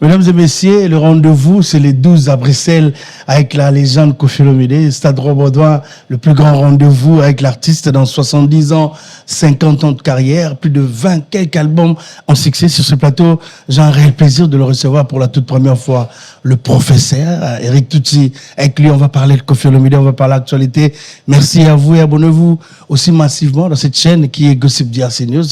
Mesdames et messieurs, le rendez-vous, c'est les 12 à Bruxelles avec la légende Koffi Olomide, Stade Rond-Baudouin, le plus grand rendez-vous avec l'artiste dans 70 ans, 50 ans de carrière, plus de 20 quelques albums en succès sur ce plateau. J'ai un réel plaisir de le recevoir pour la toute première fois. Le professeur Eric Tutsi, avec lui on va parler de Koffi Olomide, on va parler d'actualité. Merci à vous et abonnez-vous aussi massivement dans cette chaîne qui est Gossip DRC News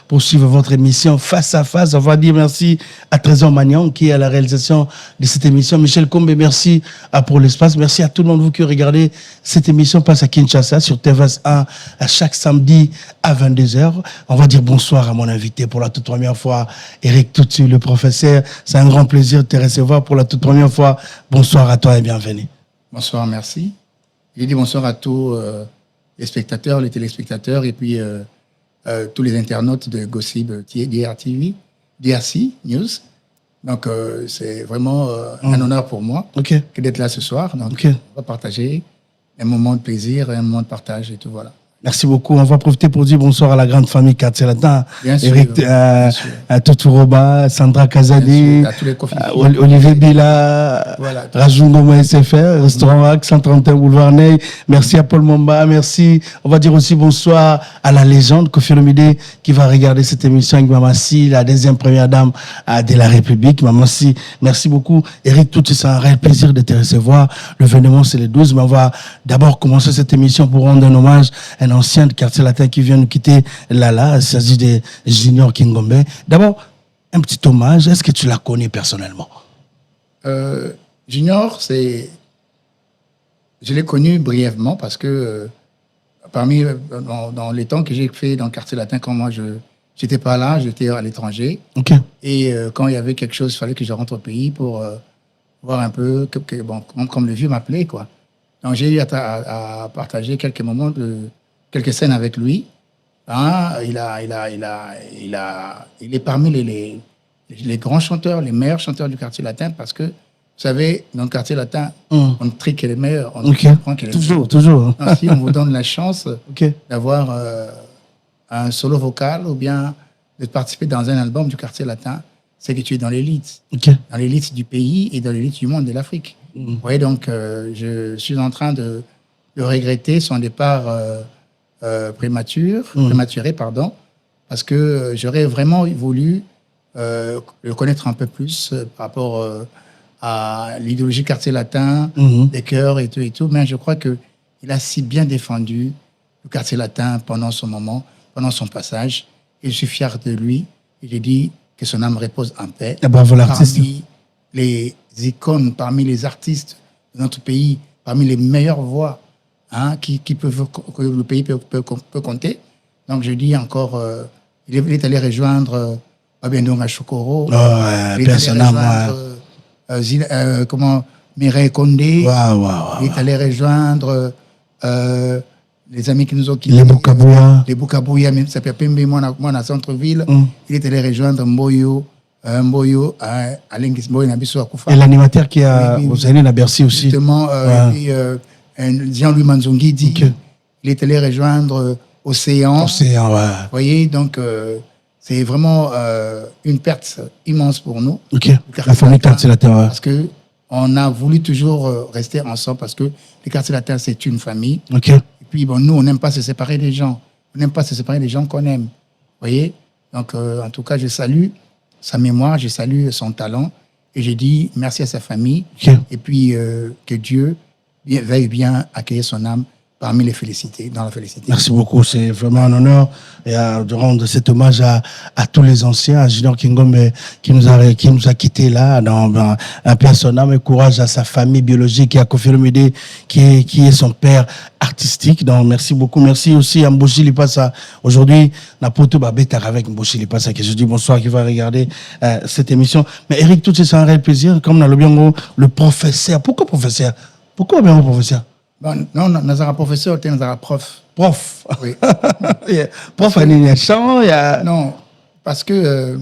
pour suivre votre émission face à face. On va dire merci à Trésor Magnan qui est à la réalisation de cette émission. Michel Combe, merci pour l'espace. Merci à tout le monde vous qui regardez cette émission passe à Kinshasa sur TVS 1 à chaque samedi à 22h. On va dire bonsoir à mon invité pour la toute première fois, Eric Tutsi, le professeur. C'est un grand plaisir de te recevoir pour la toute première fois. Bonsoir à toi et bienvenue. Bonsoir, merci. Je dis bonsoir à tous les spectateurs, les téléspectateurs et puis tous les internautes de Gossip DRC News. Donc, c'est vraiment un honneur pour moi que d'être là ce soir. Donc, on va partager un moment de plaisir, un moment de partage et tout, voilà. Merci beaucoup. On va profiter pour dire bonsoir à la grande famille Quartier Latin. Eric Totou Roba, Sandra Kazadi, Olivier Bila, voilà, Rajou Ngoma SFR, Restaurant Hack, 131 Boulevard Ney. Merci à Paul Momba. Merci. On va dire aussi bonsoir à la légende Koffi Olomide qui va regarder cette émission avec Maman Si, la deuxième première dame de la République. Maman Si, merci beaucoup. Eric Tutsi, c'est un réel plaisir de te recevoir. L'événement, c'est le 12, mais on va d'abord commencer cette émission pour rendre un hommage à un ancien de Quartier Latin qui vient nous quitter là. Il s'agit de Junior Kingombe. D'abord, un petit hommage. Est-ce que tu la connais personnellement? Junior, je l'ai connu brièvement parce que parmi dans les temps que j'ai fait dans le Quartier Latin, quand moi j'étais pas là, j'étais à l'étranger. Et quand il y avait quelque chose, il fallait que je rentre au pays pour voir un peu comme le vieux m'appelait, quoi. Donc j'ai eu à partager quelques moments quelques scènes avec lui. Hein, il est parmi les grands chanteurs, les meilleurs chanteurs du Quartier Latin parce que, vous savez, dans le Quartier Latin, on trique les meilleurs, on comprend qu'il est toujours. Donc, si on vous donne la chance d'avoir un solo vocal ou bien de participer dans un album du Quartier Latin, c'est que tu es dans l'élite. Dans l'élite du pays et dans l'élite du monde de l'Afrique. Vous voyez, donc, je suis en train de regretter son départ prématuré, parce que j'aurais vraiment voulu le connaître un peu plus par rapport à l'idéologie Quartier Latin, des chœurs et tout, mais je crois qu'il a si bien défendu le Quartier Latin pendant son moment, pendant son passage, et je suis fier de lui, et j'ai dit que son âme repose en paix. Bravo l'artiste. Parmi les icônes, parmi les artistes de notre pays, parmi les meilleures voix que le pays peut compter. Donc, je dis encore, il est allé rejoindre Abendonga Chokoro. Il est allé rejoindre Mireille Condé. Il est allé rejoindre les amis qui nous ont quittés. Les Boukabouya, ça peut Pembe, moi, dans centre-ville. Il est allé rejoindre Mboyo, et l'animateur qui a vous allez à Bercy aussi. Justement, Jean-Louis Manzongi dit qu'il est allé rejoindre Océan. Océan, ouais. Vous voyez, donc c'est vraiment une perte immense pour nous. La famille Quartier Latin, ouais. Parce qu'on a voulu toujours rester ensemble parce que les Quartier Latin, c'est une famille. Et puis, nous, on n'aime pas se séparer des gens. On n'aime pas se séparer des gens qu'on aime. Vous voyez, donc en tout cas, je salue sa mémoire, je salue son talent et je dis merci à sa famille. Et puis, que Dieu veuille bien accueillir son âme parmi les félicités, dans la félicité. Merci beaucoup, c'est vraiment un honneur de rendre cet hommage à tous les anciens, à Junior Kingombe qui nous a quittés là, dans un père son âme et courage à sa famille biologique et à Koffi Olomide qui est son père artistique. Donc merci beaucoup, merci aussi à Mboshi Lipasa. Aujourd'hui, Napoto Babetar avec Mboshi Lipasa qui je dis bonsoir, qui va regarder cette émission. Mais Eric Tutsi, c'est un réel plaisir, comme dans le bien le professeur. Pourquoi professeur? Pourquoi bien professeur? Non, Nazara professeur, tu es Nazara prof. Prof. Oui. Prof, il y a chant, il y a... Non, parce que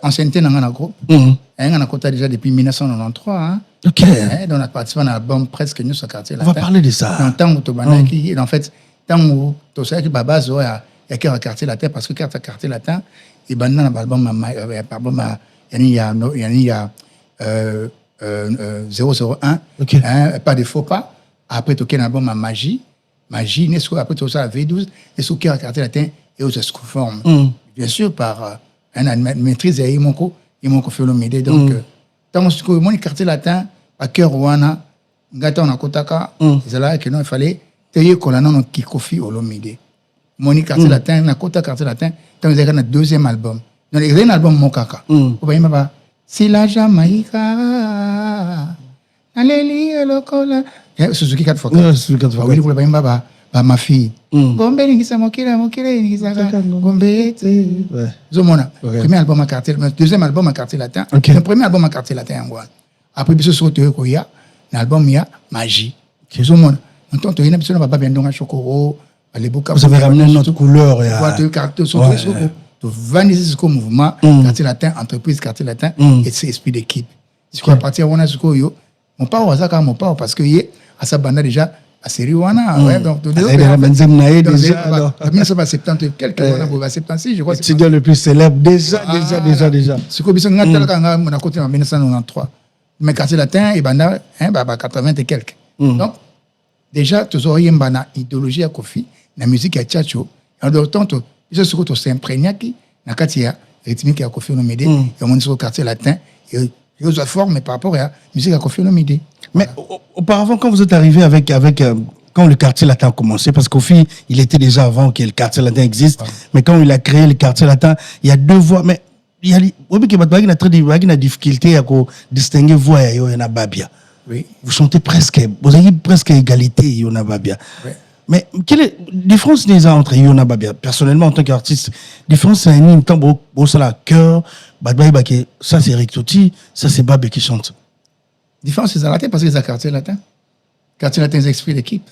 ancienneté dans un groupe, on a compté déjà depuis 1993. Hein. Donc on a participé à un album presque nous sur Quartier Latin. On va parler de ça. En temps où en fait, tant où tu sais que Baba Zoé a Quartier Latin, parce que Quartier Latin, il y a un album il y a 001, okay. Pas de faux pas. Après, tu as un album à Magie, après tout ça, V12, et ce qui a quartier latin et aux formes. Bien sûr, par un maîtrise et mon fait le médé. Donc, tant que mon quartier latin, à cœur Rwanda, gâteau na kotaka, c'est là que non, il fallait te colano qui kofi au lomide. Mon quartier latin, na kota quartier latin, tant que un deuxième album. Donc, il y a un album Mokaka. Si la Jamaïca, Aleli lokola. Suzuki 4x4. Suzuki 4x4. Oui, pour le ma fille. Gombe ningisa mokila ningisa Gombe. Zomona. Premier album à quartier, deuxième album à quartier latin. Le premier album à quartier latin en Guadeloupe. Après biso soto ko ya, l'album ya Magie. Zomona. Maintenant tu as besoin de bien donc chokoro, les bouca. Vous avez ramené notre couleur et tu carte soto tu vaniser ce mouvement quartier latin, entreprise quartier latin et c'est esprit d'équipe. Si quoi partir on a ce yo, mon père wasaka mon père parce que yé à sa bande déjà à série wana ouais donc déjà 1970 quelques wana pour 76 je crois c'est le plus célèbre déjà ce que biso ngata kanga na côté en 1993 mais quartier latin et banda 80 et quelques donc déjà toujours yemba na idéologie à Kofi na musique à Tchacho en d'autant to biso ce que s'imprégner qui na katia rythmique à Kofi Olomide et on sur quartier latin et aux formes par rapport à musique à Kofi Olomide. Mais auparavant, quand vous êtes arrivé avec quand le quartier latin a commencé, parce qu'au fil, il était déjà avant que le quartier latin existe, mais quand il a créé le quartier latin, il y a deux voix, mais il y a une difficulté à distinguer voix et Yona Babia. Oui. Vous avez presque égalité Yona Babia. Oui. Mais quelle est la différence déjà entre Yona Babia? Personnellement, en tant qu'artiste, la différence c'est un temps ça la cœur, ça c'est Eric Toti, ça c'est Babia qui chante. La différence c'est raté parce que c'est quartier latin. Quartier latin c'est esprit d'équipe.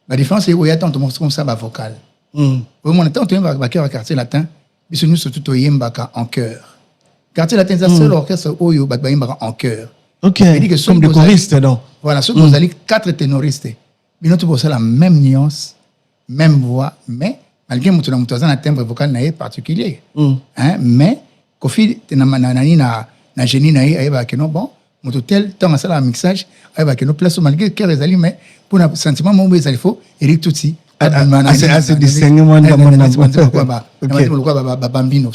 La différence c'est où il y a tant de morceaux comme ça ma vocal. Au moment tant de cœur à quartier latin, mais nous surtout yembaka en chœur. Quartier latin c'est seul orchestre où il y a en chœur. OK. Comme des choristes non. Voilà, ceux vous allez 4 ténoristes. Mais nous avons la même nuance, même voix, mais malgré que nous avons un timbre vocal particulier. Mais, Kofi, na génie bon, nous tel temps à la mixage, que nous plaçons malgré que les aliments, pour un sentiment, il faut, Eric Tutsi. C'est distinguement de Bambino.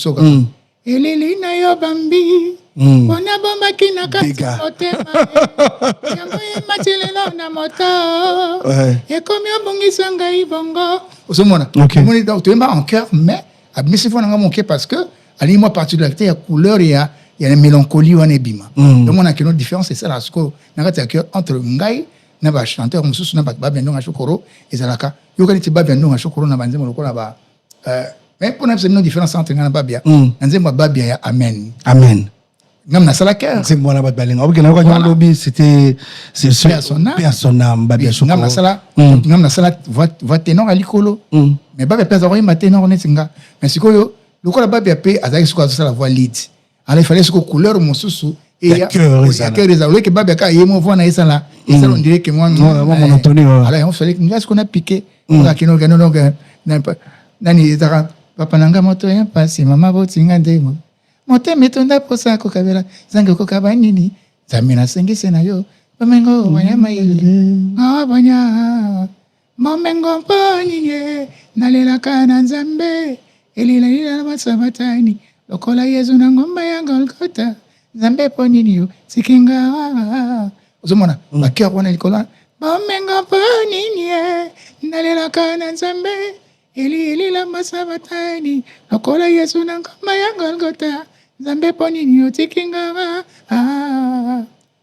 Elili na yo bambi bona bomba kina kati motema yango ematile na moto et comme obongisa ngai bongo osomona moni donc tu es en cœur mais abisi fona nga monke parce que ali moi particularité ya couleur ya une mélancolie wana ebima donc on a une différence c'est ça là ce que na kati ya cœur entre ngai na ba chanteur mususu na ba bendo nga chokoro ezalaka yo kali ti ba bendo nga chokoro na banzemo lokola ba mais pour nous, c'est une différence entre nous et Babia. Nous sommes Babia, Amen. Amen. Nous sommes dans la cœur. C'est moi la Babia. C'était personnam. Babia Chokoro. Nous sommes dans la voix ténor à l'icolo. Mais Babia peut avoir une ténor, mais c'est que le Babia peut avoir la voix lead. Alors il fallait que la couleur mon sous et il y a que réservé que Babia ka yemo voix na ça là. Et ça on dirait que moi monotonie. Alors on fallait que ce qu'on a piqué. On a nani zara papa nanga moto ya pasi mama botinga ndemo moto metonda posa ko kabela zange ko kabanini zamina sengise na yo bamengo wanyama ile banya momengo panyine nalela kana nzambe elila ila masabatani lokola yezu na ngomba ya Golgotha nzambe ponini yo sikinga ozomona bakero wana likola momengo panyine nalela kana nzambe Eli la masabatani lokola Yesu na ngoma ya Golgotha nzambe ponini yotikinga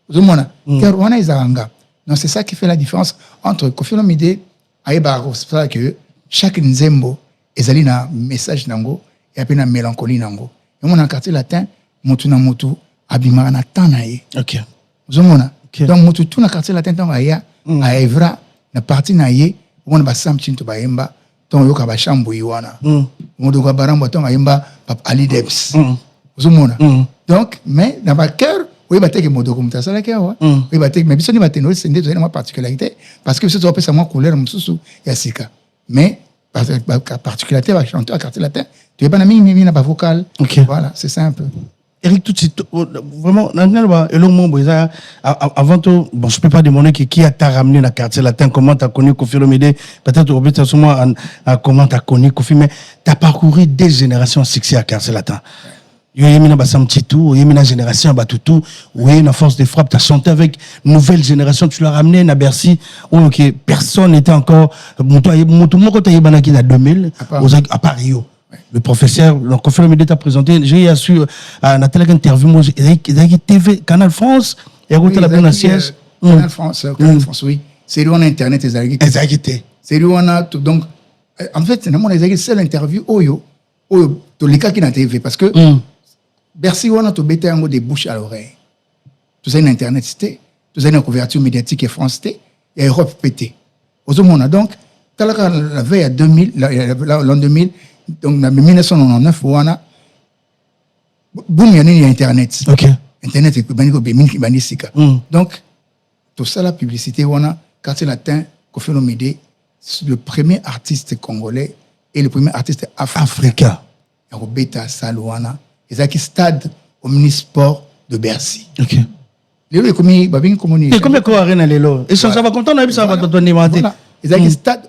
Zumona car wana izanga non c'est ça qui fait la différence entre Kofi Olomide ayeba c'est ça que chaque nzembo ezali na message nango et puis na mélancolie nango et mon quartier latin mutu na mutu abimara na tanaye OK Zumona donc mutu tout na quartier latin donc aya aevra na partie na ye on ba samchinto ba yemba donc yoka ba chambo yiwana modo ka barambo ton ayemba pap Ali Debs uzumona donc mais dans ba cœur oui ba teke modo comme ça la cœur oui ba teke mais biso ni ba ténor c'est une ma particularité parce que ce soit ça moi couleur mususu ya sika mais parce que particularité ba chanteur à quartier latin tu es pas na mi na ba vocal voilà c'est simple Eric, tout de suite, vraiment, avant tout, bon, je peux pas demander qui t'a ramené dans le quartier latin, comment t'as connu Koffi Olomide, peut-être au bout de ce moment, comment t'as connu Koffi, mais t'as parcouru des générations succès à quartier latin. Il y a une Bassamtitou, il y a une génération Batutu, oui, une force de frappe, t'as chanté avec une nouvelle génération, tu l'as ramené à Bercy, où personne n'était encore, mon côté, il y a 2000, à Paris. Le professeur, donc Koffi Olomide t'a présenté, j'ai su à Nathalie interview, moi, il y a TV, Canal France, il y a côté la bonne siège. Canal France, oui. C'est lui on a Internet, exactement. C'est lui on a, donc, en fait, c'est une seule interview, tous les cas qui n'a TV, parce que, Bercy, on a tout bêté en haut des bouches à l'oreille. Tout ça, une Internet, c'était, tout ça, une couverture médiatique et France, c'était, il y a Europe pété. Aux hommes, donc, la veille à 2000, l'an 2000, donc, en 1999, on a boum, il y a Internet. Ok. Internet, donc, tout ça, la publicité, on a quartier latin, Koffi Olomide, le premier artiste congolais et le premier artiste africain. Il y a Beta Salouana, et ça qui stade Omnisport de Bercy. Ok. Les lots, comme et combien de arène les lots? Et ça va content, ça va te demander. Ils ont stade.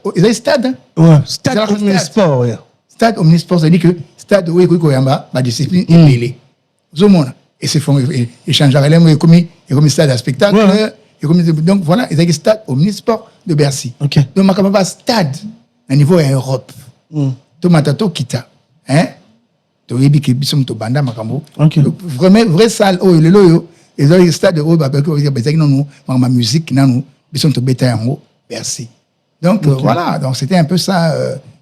Ouais, stade Omnisport, ouais. Stade Omnisport, ça dit que stade où il y a ma discipline est mêlée. Et c'est font échanger comme stade à spectacle. Donc voilà, ils ont un stade Omnisport de Bercy. Okay. Donc ma pas stade à niveau Europe. Tomatato kita, hein? To yebi ke bisom to banda makambo. Vraiment vrai salle oh le loyo, ils ont un stade où bah non ma musique non bisom to beta en haut Bercy. Donc voilà, donc c'était un peu ça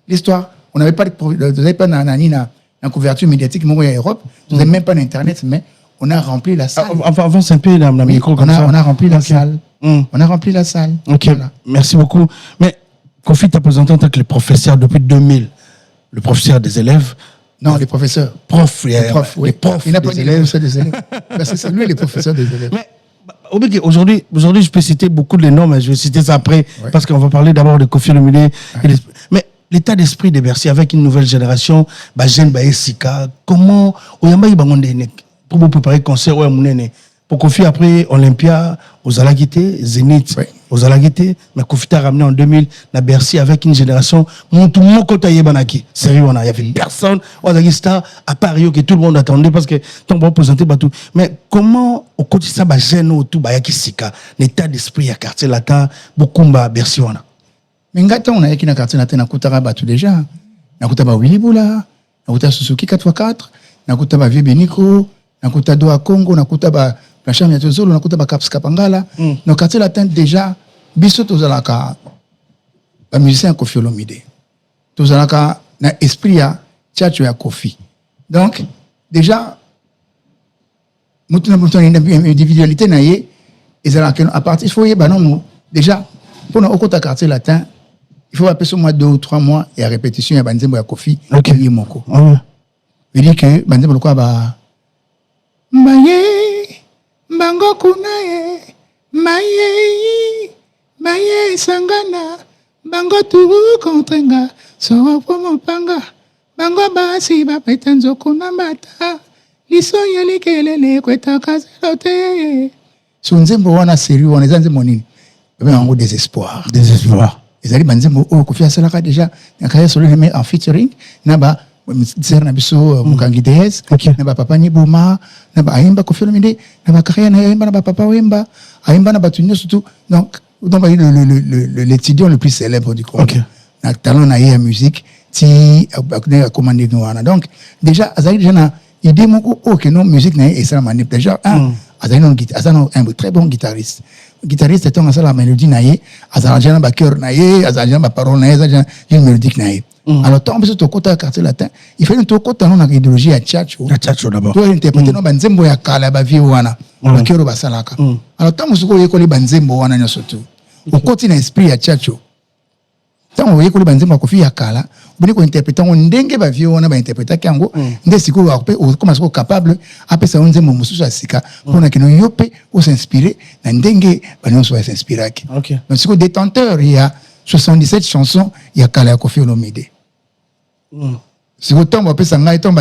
l'histoire. On n'avait pas de couverture médiatique, mais en Europe, vous n'avez même pas d'Internet, mais on a rempli la salle. Avance un peu dans la micro comme ça. On a rempli la salle. On a rempli la salle. Ok, voilà. Merci beaucoup. Mais Koffi t'a présenté en tant que le professeur depuis 2000, le professeur des élèves. Non, les professeurs. Les profs. Il n'a pas dit les professeurs des élèves. Parce que c'est lui les professeurs des élèves. Mais aujourd'hui, je peux citer beaucoup de noms, mais je vais citer ça après, parce qu'on va parler d'abord de Koffi Olomide. Mais l'état d'esprit de Bercy avec une nouvelle génération, jeune Sika, comment pour vous préparer concert pour Koffi après Olympia, aux Alaguité, Zénith, aux Alaguité, mais Koffi t'a ramené en 2000 à Bercy avec une génération tout le monde sérieux, il y avait personne aux Alaguista à Paris que tout le monde attendait parce que ton bon présenté tout. Mais comment au quotidien ça jeune autour Sika, l'état d'esprit à quartier latin beaucoup Bercy on a. Mais ngata on a qui na quartier latin na kutara batu déjà na kutaba Willy Boula na kutaba Suzuki 4x4 na kutaba Vieux Beniko na kutaba Doa Congo na kutaba la chambre ya Tozolo na kutaba Caps Kapangala na quartier latin déjà biso tozalaka ba musicien Koffi Olomide tozalaka na esprit ya tchatcho ya Koffi donc déjà mutu na individualité na ye ezalaka à partir il faut y non déjà pour nous au quartier latin il faut appeler sur moi 2 ou 3 mois et à répétition il y a banzembo ya Koffi qui est moko il dit que banzembo le quoi ba maye bango kunaye maye sangana bango turu kontrenga so pour panga bango basi ba petanzo kuna mata lisonya likelele kweta kazelote so nzembo wana sérieux on est nzembo nini en désespoir. Ils allaient banzembo oh Koffi asalaka déjà na carrière solo mais en featuring na ba tsere na biso Mukangi DS na ba papa ni boma na ba ayimba Koffi Olomide na ba carrière na ayimba na ba papa wemba ayimba na ba tunyo surtout donc l'étudiant le plus célèbre du Congo na talent na ya musique ti a commandé nous wana donc déjà azali déjà na idée moko oh que non musique na et ça manip déjà azali un très bon guitariste est un la mélodie naïe azali na ba cœur naïe azali na ba parole naïe azali une mélodie naïe alors tant que tu côté quartier latin il fait une côté non na idéologie à tchatcho d'abord tu interpréter no banzembo ya kala ba vie wana ba cœur ba salaka alors tant que tu ko banzembo wana nyoso tu au côté na esprit ya tchatcho tant que ko banzembo Koffi ya kala boni ko interpréter on ndenge ba vie wana ba interpréter kango ndesiko wa comme ça capable après ça on nzembo mususu asika pona que no yope ou s'inspirer na ndenge ba non soit s'inspirer donc c'est détenteur il y a 77 chansons il y a kala Koffi Olomide C'est autant, on peut s'en aller, to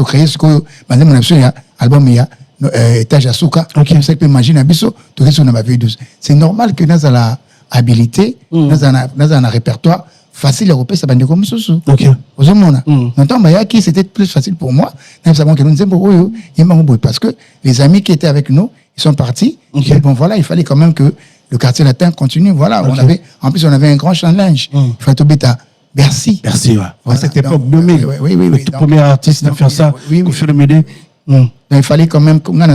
créer ce que, album, il y a, étage à Souka, c'est que imagine, c'est normal que dans la habilité, dans un répertoire, facile à repérer, ça va comme ça. Ok. C'était plus facile pour moi. Parce que les amis qui étaient avec nous, ils sont partis. Et bon, voilà, il fallait quand même que le quartier latin continue. Voilà, en plus, on avait un grand challenge. Il fallait tout bêta. Bercy. Bercy, ouais. À cette époque, 2000. Oui. Le tout premier artiste à faire ça, Koffi Olomide. Il fallait quand même qu'on a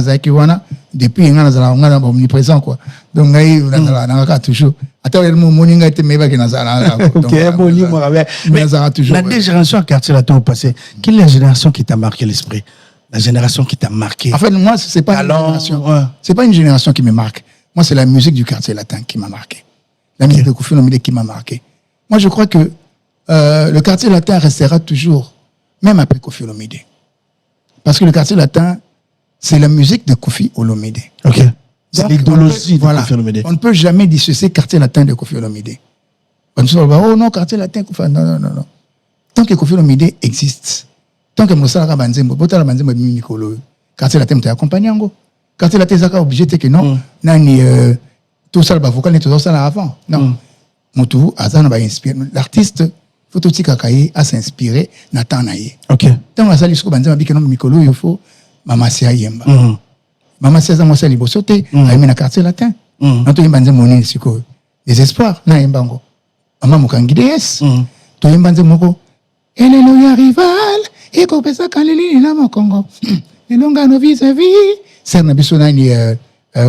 depuis on a omniprésent quoi. Donc on a toujours. Attends le morning était mais qui nazala. OK, bon livre avec. Mais la génération à quartier latin au passé, quelle est la génération qui t'a marqué l'esprit? La génération qui t'a marqué. En fait, moi c'est pas une génération. C'est pas une génération qui me marque. Moi c'est la musique du quartier latin qui m'a marqué. La musique de Koffi Olomide qui m'a marqué. Moi je crois que le quartier latin restera toujours même après Koffi Olomide. Parce que le quartier latin, c'est la musique de Koffi Olomide. Ok. C'est l'idéologie de Koffi Olomide. On ne peut jamais dissocier quartier latin de Koffi Olomide. On ne se dit pas, oh non, quartier latin, Koffi. Non. Tant que Koffi Olomide existe, tant que Moussa Rabanzembo, Botala Banzembo, Mikolo, quartier latin, tu es accompagné. Quartier latin, c'est obligé que non, tout ça, le vocal, tout ça avant. Non. Moutou, Azan va inspirer. L'artiste, Fototi Kakaye a s'inspiré Nathan Naye. Ok. Tant que ça, il faut que je Mikolo, il faut Mama Sia Yemba. Mama Sia Zamo Sia Libosote, a mis un quartier latin. Nanto Yemba Moni Siko. Désespoir, na Yembango. Mama Mukangi DS. To Yemba Moko. Alléluia rival, et Kopesa Kalili, na Mokongo. Et longa no vis-à-vis. C'est Nabiso Nani,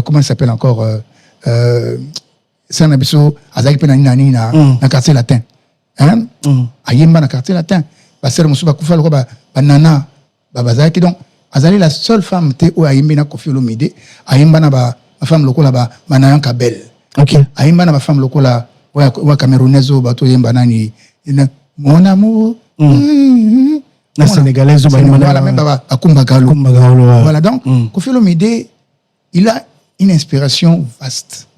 comment il s'appelle encore? C'est Nabiso Azaki Penani na quartier latin. Hein? Ayemba na quartier latin. Basser Moussouba Koufa le roba banana babazaki donc azali la seule femme te ou ayemba na Koffi Olomide ayemba na ba femme lokola ba Manayan Kabel. OK. Ayemba na ba femme lokola wa camerounaise ba to yemba nani mon amour. La sénégalaise voilà même ba Akumba Galo. Voilà donc Koffi Olomide il a une inspiration vaste.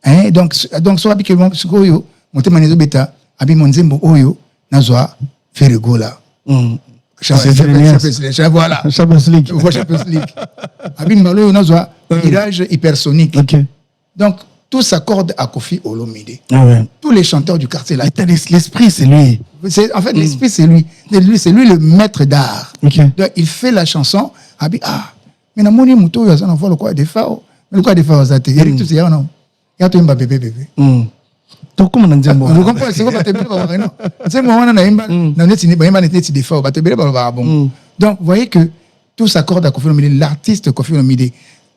Hein donc so habituellement sikoyo montemanezo beta abi monzembo oyo nazwa ferigola voilà Champions League abi malo nazwa virage hypersonique. Donc tout s'accorde à Koffi Olomide. Tous les chanteurs du quartier là, l'esprit c'est lui. En fait l'esprit c'est lui le maître d'art. Donc il fait la chanson abi mais na moni muto yo ça na voit le quoi des fao mais le quoi des fao ça te Eric tout c'est non ya to imba bébé donc comment on dit bon vous comprenez c'est quoi te bébé ba non c'est moi on a imba na neti ni ba imba neti des fao ba te bébé ba bon. Donc vous voyez que tout s'accorde à Koffi Olomide, l'artiste Koffi Olomide,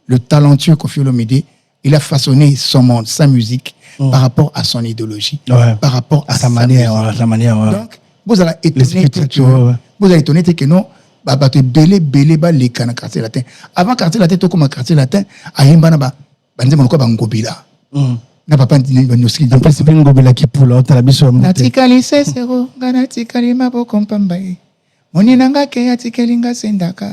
le talentueux Koffi Olomide, il a façonné son monde, sa musique par rapport à son idéologie, par rapport à sa manière. Donc vous allez étonner que non ba te belé ba les kana quartier latin. Avant quartier latin to comme quartier latin ayemba na ba banzema ko ba ngobila. Na papa ndini banoski en principe ngobila ki pula otala biso monte. Natikali sesero nganatikali maboko mpambaye. Moni nanga ke atikali nga sendaka.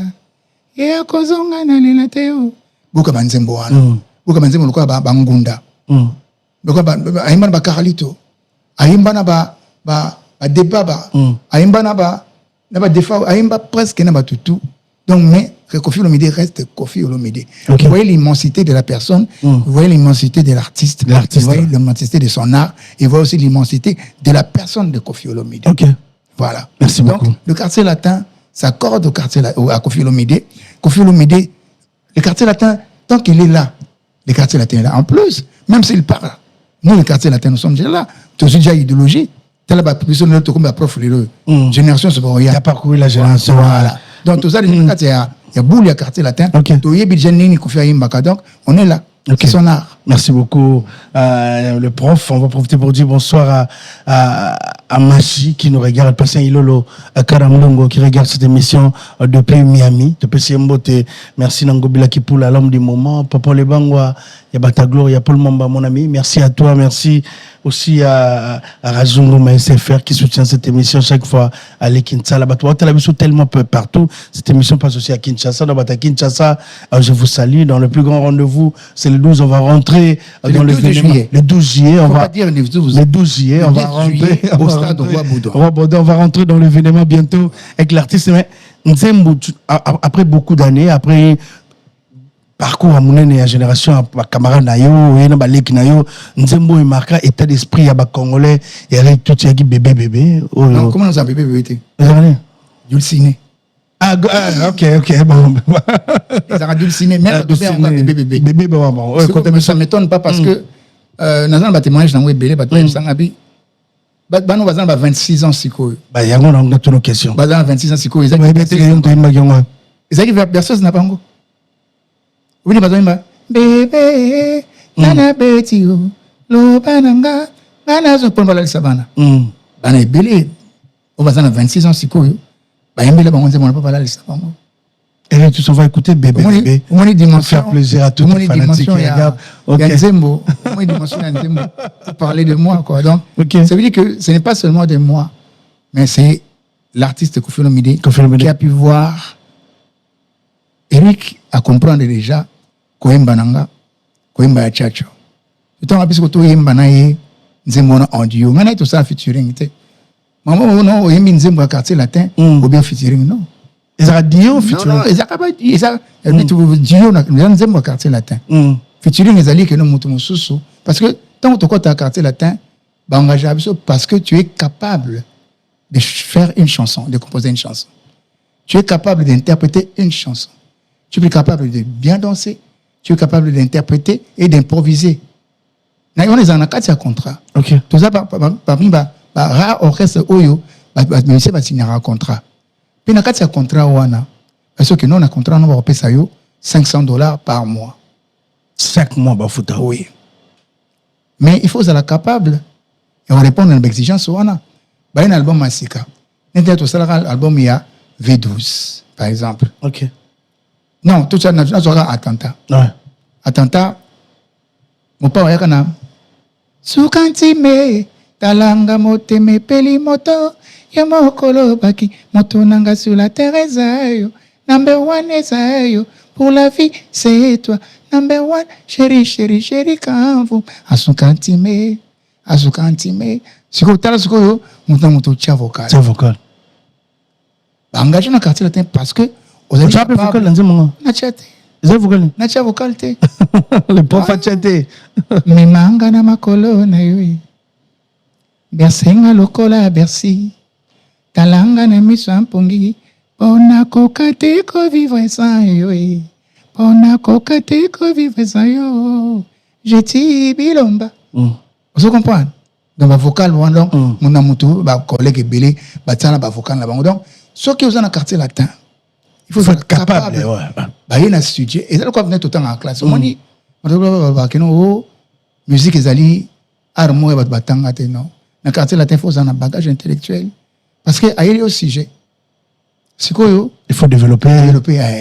Ye akozonga na lela teo. Buka banzembo wana. Buka banzembo ko ba ngunda. Buka ba ayemba na ba karalito. Ayemba na ba debaba. Ayemba na ba défaut, ayemba presque na ba tutu. Donc mais Koffi Olomide reste Koffi Olomide. Vous voyez l'immensité de la personne, vous voyez l'immensité de l'artiste, vous voyez l'immensité de son art, et vous voyez aussi l'immensité de la personne de Koffi Olomide. Voilà. Merci beaucoup. Donc, le quartier latin s'accorde à Koffi Olomide. Koffi Olomide, le quartier latin, tant qu'il est là, le quartier latin est là. En plus, même s'il parle, nous, le quartier latin, nous sommes déjà là. Tu as déjà idéologie. Tu as la population de comme la prof, génération, c'est bon. Il y a parcouru la génération. Voilà. Donc, tout ça, il y a boule, il y a quartier latin. Donc, on est là. C'est son art. Merci beaucoup, le prof. On va profiter pour dire bonsoir à Machi qui nous regarde, Patient Ilolo Karamlongo qui regarde cette émission depuis Miami. Merci Nangobila Kipula, l'homme du moment. Papa Lebangwa, Yabata Gloire, Paul Mamba, mon ami. Merci à toi, merci aussi à Razungo SFR qui soutient cette émission chaque fois à l'Ekinsala. Tellement peu partout. Cette émission passe aussi à Kinshasa. Dans Kinshasa, je vous salue. Dans le plus grand rendez-vous, c'est le 12, on va rentrer rentrer dans le 12 juillet. Le 12 juillet, on va. Pas dire le 12 juillet, on va rentrer au stade Roi Baudouin. On va rentrer dans l'événement bientôt avec l'artiste. Mais Nzembo, après beaucoup d'années, après parcours à mon et à génération, à camarade Nayo, et na balek Nayo, Nzembo est marqué état d'esprit à bas congolais, et avec tout ce qui bébé. Non, comment on a bébé? Dulciné. Ah, ok, bon. Ils ont dulciné, même bébé. Bébé, bon. Ça ne m'étonne pas parce que, dans un témoignage dans le bébé, nous avons 26 ans, si quoi. Il y a une question. 26 ans, si quoi. Ils ont personne n'a pas encore. Oui, bébé, nana betio, lo bananga, nana zo pomba la sabana. Bana belé. On va dans 26 ans, si quoi. On va écouter bébé. On va faire plaisir à tous les fanatiques qui regardent. Il y a Nzembo. Pour parler de moi, quoi. Donc, ça veut dire que ce n'est pas seulement de moi, mais c'est l'artiste Koffi Olomide qui a pu voir Eric à comprendre déjà Koemba Nanga, Koemba ya Chacho. Le temps après que tu Koemba na ye Nzembo na audio, on a tout ça featuring. Maman, non, il y a Nzembo à quartier latin, ou bien featuring, non. Ils ont dit au featuring. Non, ils ont dit, ils ont dit, Nzembo à quartier latin. Featuring, ils ont dit que nous montons sous. Parce que tant que tu as quartier latin, parce que tu es capable de faire une chanson, de composer une chanson. Tu es capable d'interpréter une chanson. Tu es capable de bien danser. Tu es capable d'interpréter et d'improviser. On est en un contrat. Ok. Tout ça, parmi rare orchestre oyo mais c'est pas signer un contrat puis na kati ya contrat wana parce que non na contrat on va payer ça yo $500 par mois 5 mois bafuta oui mais il faut être capable et on répond à une exigence wana ba un album masika n'était tout ça album il y a V12 par exemple. OK non tout ça na attentat ouais attentat mon père ya kana sukantime talanga moteme peli moto ya mokolo baki moto nanga sur la terre ezayo number 1 ezayo pour la vie c'est toi number 1 chéri kanvu asukantime siko tala siko yo moto tia vocal engagé na quartier latin parce que vous avez pas vocal dans moment na chate na tia vocal te le prof a chaté mais manga na makolo na yo Bersenga lokola Bercy talanga na miso ampongi pona kokate ko vivre sans yo pona kokate ko vivre sans yo jeti bilomba vous comprenez donc ba vocal donc mon amutu ba collègue belé ba tsala ba vocal na bango donc ce qui vous en quartier latin il faut être capable ba yena studio et ça quoi venir tout le temps en classe on dit ba keno musique ezali armo ba batanga te non. Dans le quartier latin, il faut un bagage intellectuel. Parce qu'il y a un sujet. Il faut développer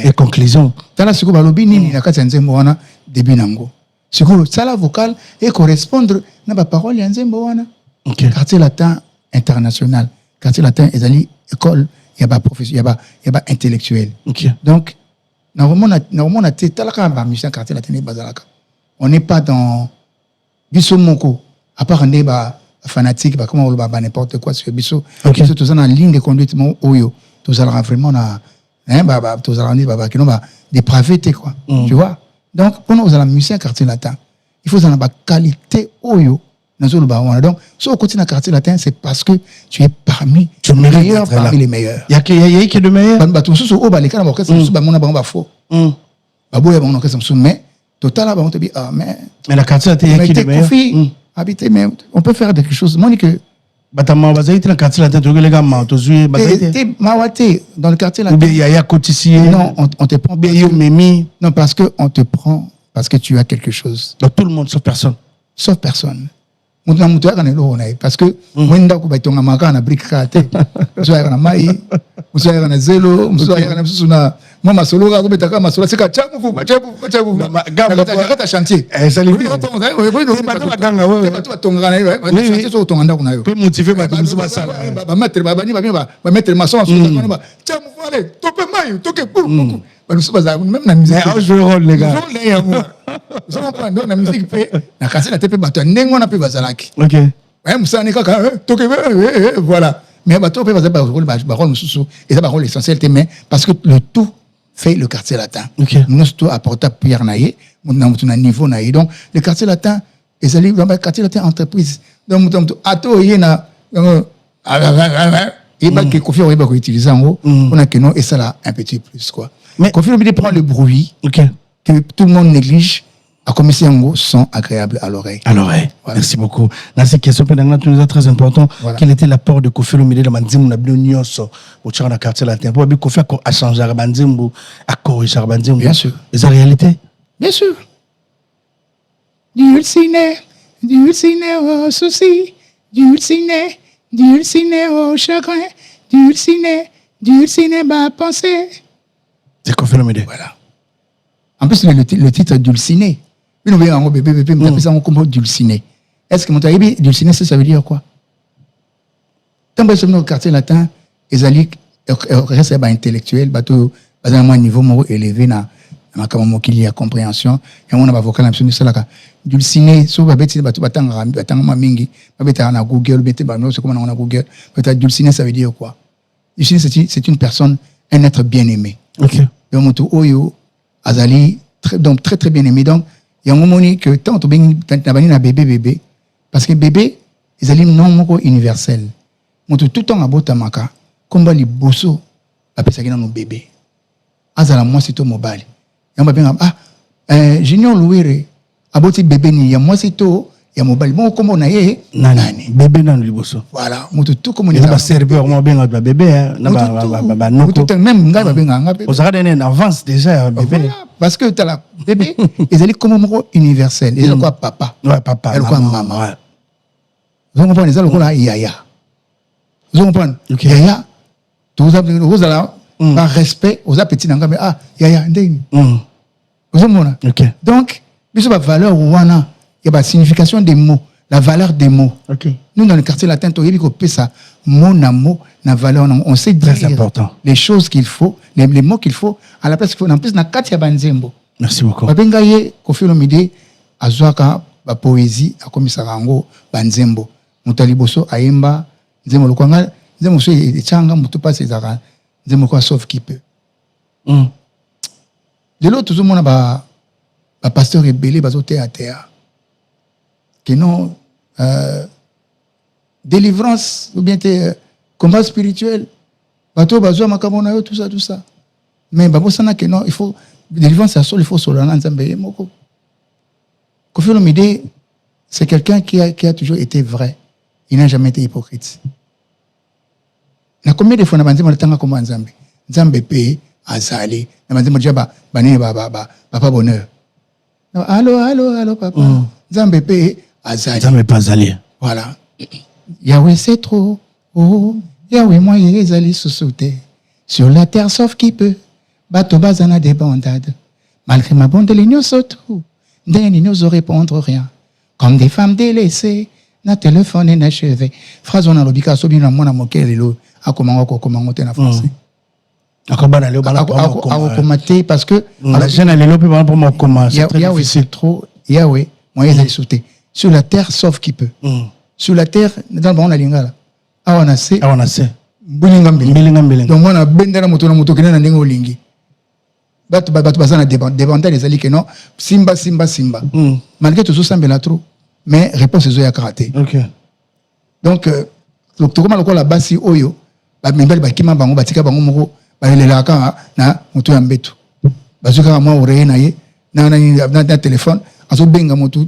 les conclusions. Dans la lobby, il y a un début nango. Ça la vocale et correspondre à la parole de quartier latin international. Quartier latin, il y a une école, il y a un professeur, il y a un intellectuel. Donc, normalement, on n'est pas dans Bissomoko, à part un débat fanatique, comment on va n'importe quoi sur Bissot. Tout ça dans la ligne de conduite, oyo. Tout ça vraiment tout ça dépravé, quoi. Tu vois? Donc, pour nous, la musique quartier latin, il faut avoir la qualité oyo. Donc, si on continue dans le quartier latin, c'est parce que tu es parmi les meilleurs parmi les meilleurs. Il y a qui est le meilleur? Mais, total, on te dit, ah, mais la quartier latin, il y a qui est le meilleur? Habiter, mais on peut faire quelque chose. Moi, que Batama, dans le quartier latin, les gars, dans le quartier latin. Il y a Cotissier. Non, on te prend. Non, parce que on te prend, parce que tu as quelque chose. Donc tout le monde, sauf personne. Sauf personne. Parce que moi, je suis un brique kate. Je suis un maï. Je suis un zélo. Je suis un moi solo ga ko betaka masolo sika chamu gamba chantier ça lui ba tonga na chantier so tonga ndako na yo peut motiver ba sala ba mettre maçon chamu allez tope mai toke pour ba nous ba même na musique je rôle les gars Vous comprenez? Donc la musique fait la cassette la tête bateau n'engo na pe bazalaki. OK. Ouais, musani kaka voilà. Mais bateau pe bazalaki ba mususu et ça ba rôle essentiel mais parce que le tout fait le quartier latin. OK. Nous tout apporter pierre naïe, na niveau naïe. Donc le quartier latin et allé dans le quartier latin entreprise. Donc ato yena et bah que Kofi Olomide va utiliser en haut on a que non et ça là un petit plus quoi. Mais Kofi Olomide prend le bruit que tout le monde néglige à commencer en haut sont agréables à l'oreille. À l'oreille. Voilà. Merci beaucoup. Dans cette question tu nous as très important. Voilà. Quel était l'apport de Kofi Olomide dans Banzimbo na bio nyonso au tchara na quartier latin pour bi Kofi a changé Banzimbo à corriger Banzimbo. Bien sûr. Et la réalité? Bien sûr. Dulciné au souci, dulciné au chagrin, dulciné ma pensée. C'est Kofi Olomide. Voilà. En plus, le titre dulciné. Nous avons un bébé, nous avons comme dulciné. Est-ce que mon taïbi, dulciné, ça veut dire quoi? Tant que nous au quartier latin, les alliés restent intellectuels, bateau, à un niveau élevé, na makamamo qu'il y a compréhension, et on a vocal absolu ça là. Dulciné, so ba beti bateau batanga mingi, ba beta na Google, beti ba no, c'est comment on a Google. Peut-être dulciné, ça veut dire quoi? Dulciné, c'est une personne, un être bien aimé. OK. Donc moto oyo azali donc très très bien aimé. Donc il y a un moment que tant to ben na bébé parce que bébé ils allaient non moko universel. Moto tout temps abota maka komba liboso apesa kina no bébé. Azala moi c'est to mobile. Yamba ben Junior Louire aboti bébé ni ya moi c'est to ya mobile. Bon comment na ye nani bébé dans liboso. Voilà, moto tout comme on est ba serveur moi ben ba bébé na ba noko. Tout même ngai ba ben nga bébé. Vous avez en avance déjà bébé. Voilà, parce que tu as la bébé ils allaient comme moko universel. Ils ont quoi papa? Ouais, papa. Ils ont quoi maman? Ouais. Vous comprenez ça le quoi yaya. Vous comprenez? Yaya vous allez par respect aux petits nanga mais yaya ndeni. Vous comprenez? OK. Donc, biso ba valeur wana, il y a ba signification des mots, la valeur des mots. OK. Nous dans le quartier latin to yebi ko pesa mot na mot na valeur on sait dire très important les choses qu'il faut, les mots qu'il faut à la place qu'il faut en plus na kati ya banzembo. Merci beaucoup. Babenga ye Kofi Olomide azwaka ba poésie akomisaka ngo banzembo. Mutaliboso ayemba nzembo lokwanga nzembo so etchanga mutu passe ezaka nzembo kwa sauf qui peut. De l'autre tout le monde ba pasteur rebelle bazoté à terre. Que non délivrance ou bien combat spirituel bateau bazo makamona yo tout ça mais babosana que non il faut délivrance à sol il faut solana nzambe moko. Kofi Olomide c'est quelqu'un qui a toujours été vrai, il n'a jamais été hypocrite. Na combien de fois na banzema letanga comme nzambe pe azali na banzema jaba bane papa bonheur. Allô papa. Nzambe pe azali. Nzambe pas azali. Voilà. Yahweh c'est trop. Oh, Yahweh moi ezali sous-sauté. Sur la terre sauf qui peut. Bato bazana des bandades. Malgré ma bonne l'union surtout. Ndeni nous répondre rien. Comme des femmes délaissées. Na téléphone et na cheveux. Phrase on a l'obika sobi na mona mokelelo. Comment te na français. Akobana le bala commenter parce que la jeune elle est là pour moi comment c'est très Yahweh c'est trop. Yahweh moi ezali sauté. Sur la terre sauf qui peut. Sur la terre dans le bon la lingala. Awana se bulinga mbili. Donc moi na bendera moto na moto kena na ndenge olingi. Bato bazana débandé les alliés que non simba. Malgré tout ça sambela trop mais réponse zo ya karaté. OK. Donc comment le la basi oyo ba membele ba kima bango batika bango moko ba lelaka na moto ya mbetu. Bazuka moi oreille na ye na téléphone azo benga moto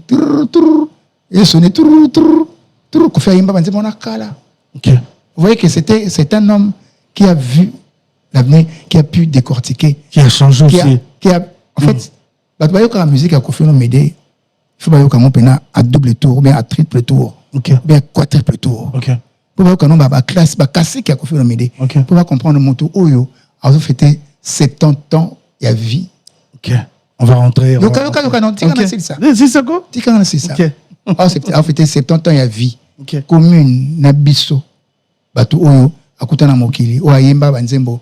et sonner ko faire imba banze mona kala. OK. Vous voyez que c'est un homme qui a vu l'avenir, qui a pu décortiquer, qui a changé aussi. En fait, la musique a Kofi Olomide, il faut que à double tour, ou bien à triple tour, OK. ou bien à quadruple tour. OK. Pour que nous classe, classique à Kofi Olomide. OK. Pour comprendre le moto Oyo, a fêté 70 ans il y a vie. OK. On va rentrer. Donc c'est ça. C'est ça quoi? C'est ça. OK. A fêté 70 ans il y a vie. OK. Commune Nabiso. Bato Oyo akutana mokili o ayemba banzembo.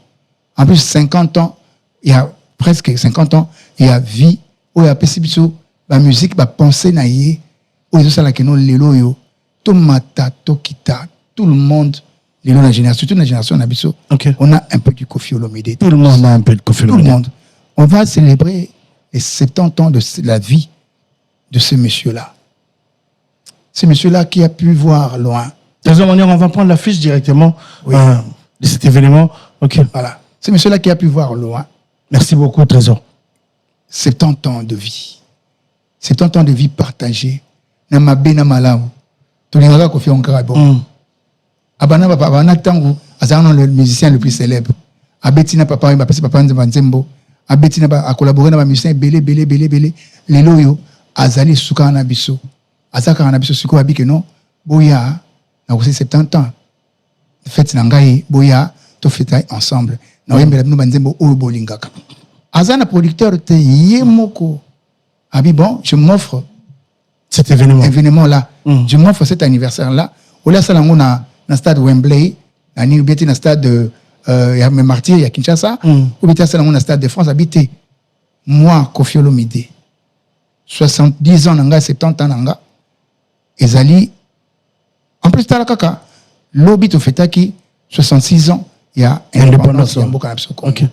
En plus 50 ans, il y a presque 50 ans, il y a vie o ya pesibiso la musique, la pensée naïe, ou ils ont ça là que nous lelo yo, tout mata, tout kita, tout le monde, lelo la génération, surtout la génération Nabiso, on a un peu du Koffi Olomide. Tout le monde a un peu de Koffi Olomide. Tout le monde. On va célébrer les 70 ans de la vie de ce monsieur-là. Ce monsieur-là qui a pu voir loin. On va prendre l'affiche directement de cet événement. Ok. Voilà. Ce monsieur-là qui a pu voir loin. Merci beaucoup, Trésor. 70 ans de vie. 70 ans de vie partagée. Namabe na malamu. Tout le monde a confié en bon. Abana papa, abana tango, azana le musicien le plus célèbre. Abetina papa, il m'a passé papa Nzembo. Abetina a collaboré avec un musicien belé. Les loyo, azali suka na biso. Azaka na biso suko abi que non. Boya, na aussi 70 ans. Fête nangai, boya, to fête ensemble. Na yembe nous banzembo o bolingaka. Azana producteur te yemoko. Abi bon, je m'offre cet événement-là. Je m'offre cet anniversaire-là. Au lieu de na stade Wembley, na ni bieti na stade Martyrs, il y a Kinshasa, ou bieti na stade de France habité. Moi, Koffi Olomide, 70 ans nanga, 70 ans nanga, ezali en plus tala kaka, lobby to fetaki 66 ans, il y a indépendance. Okay.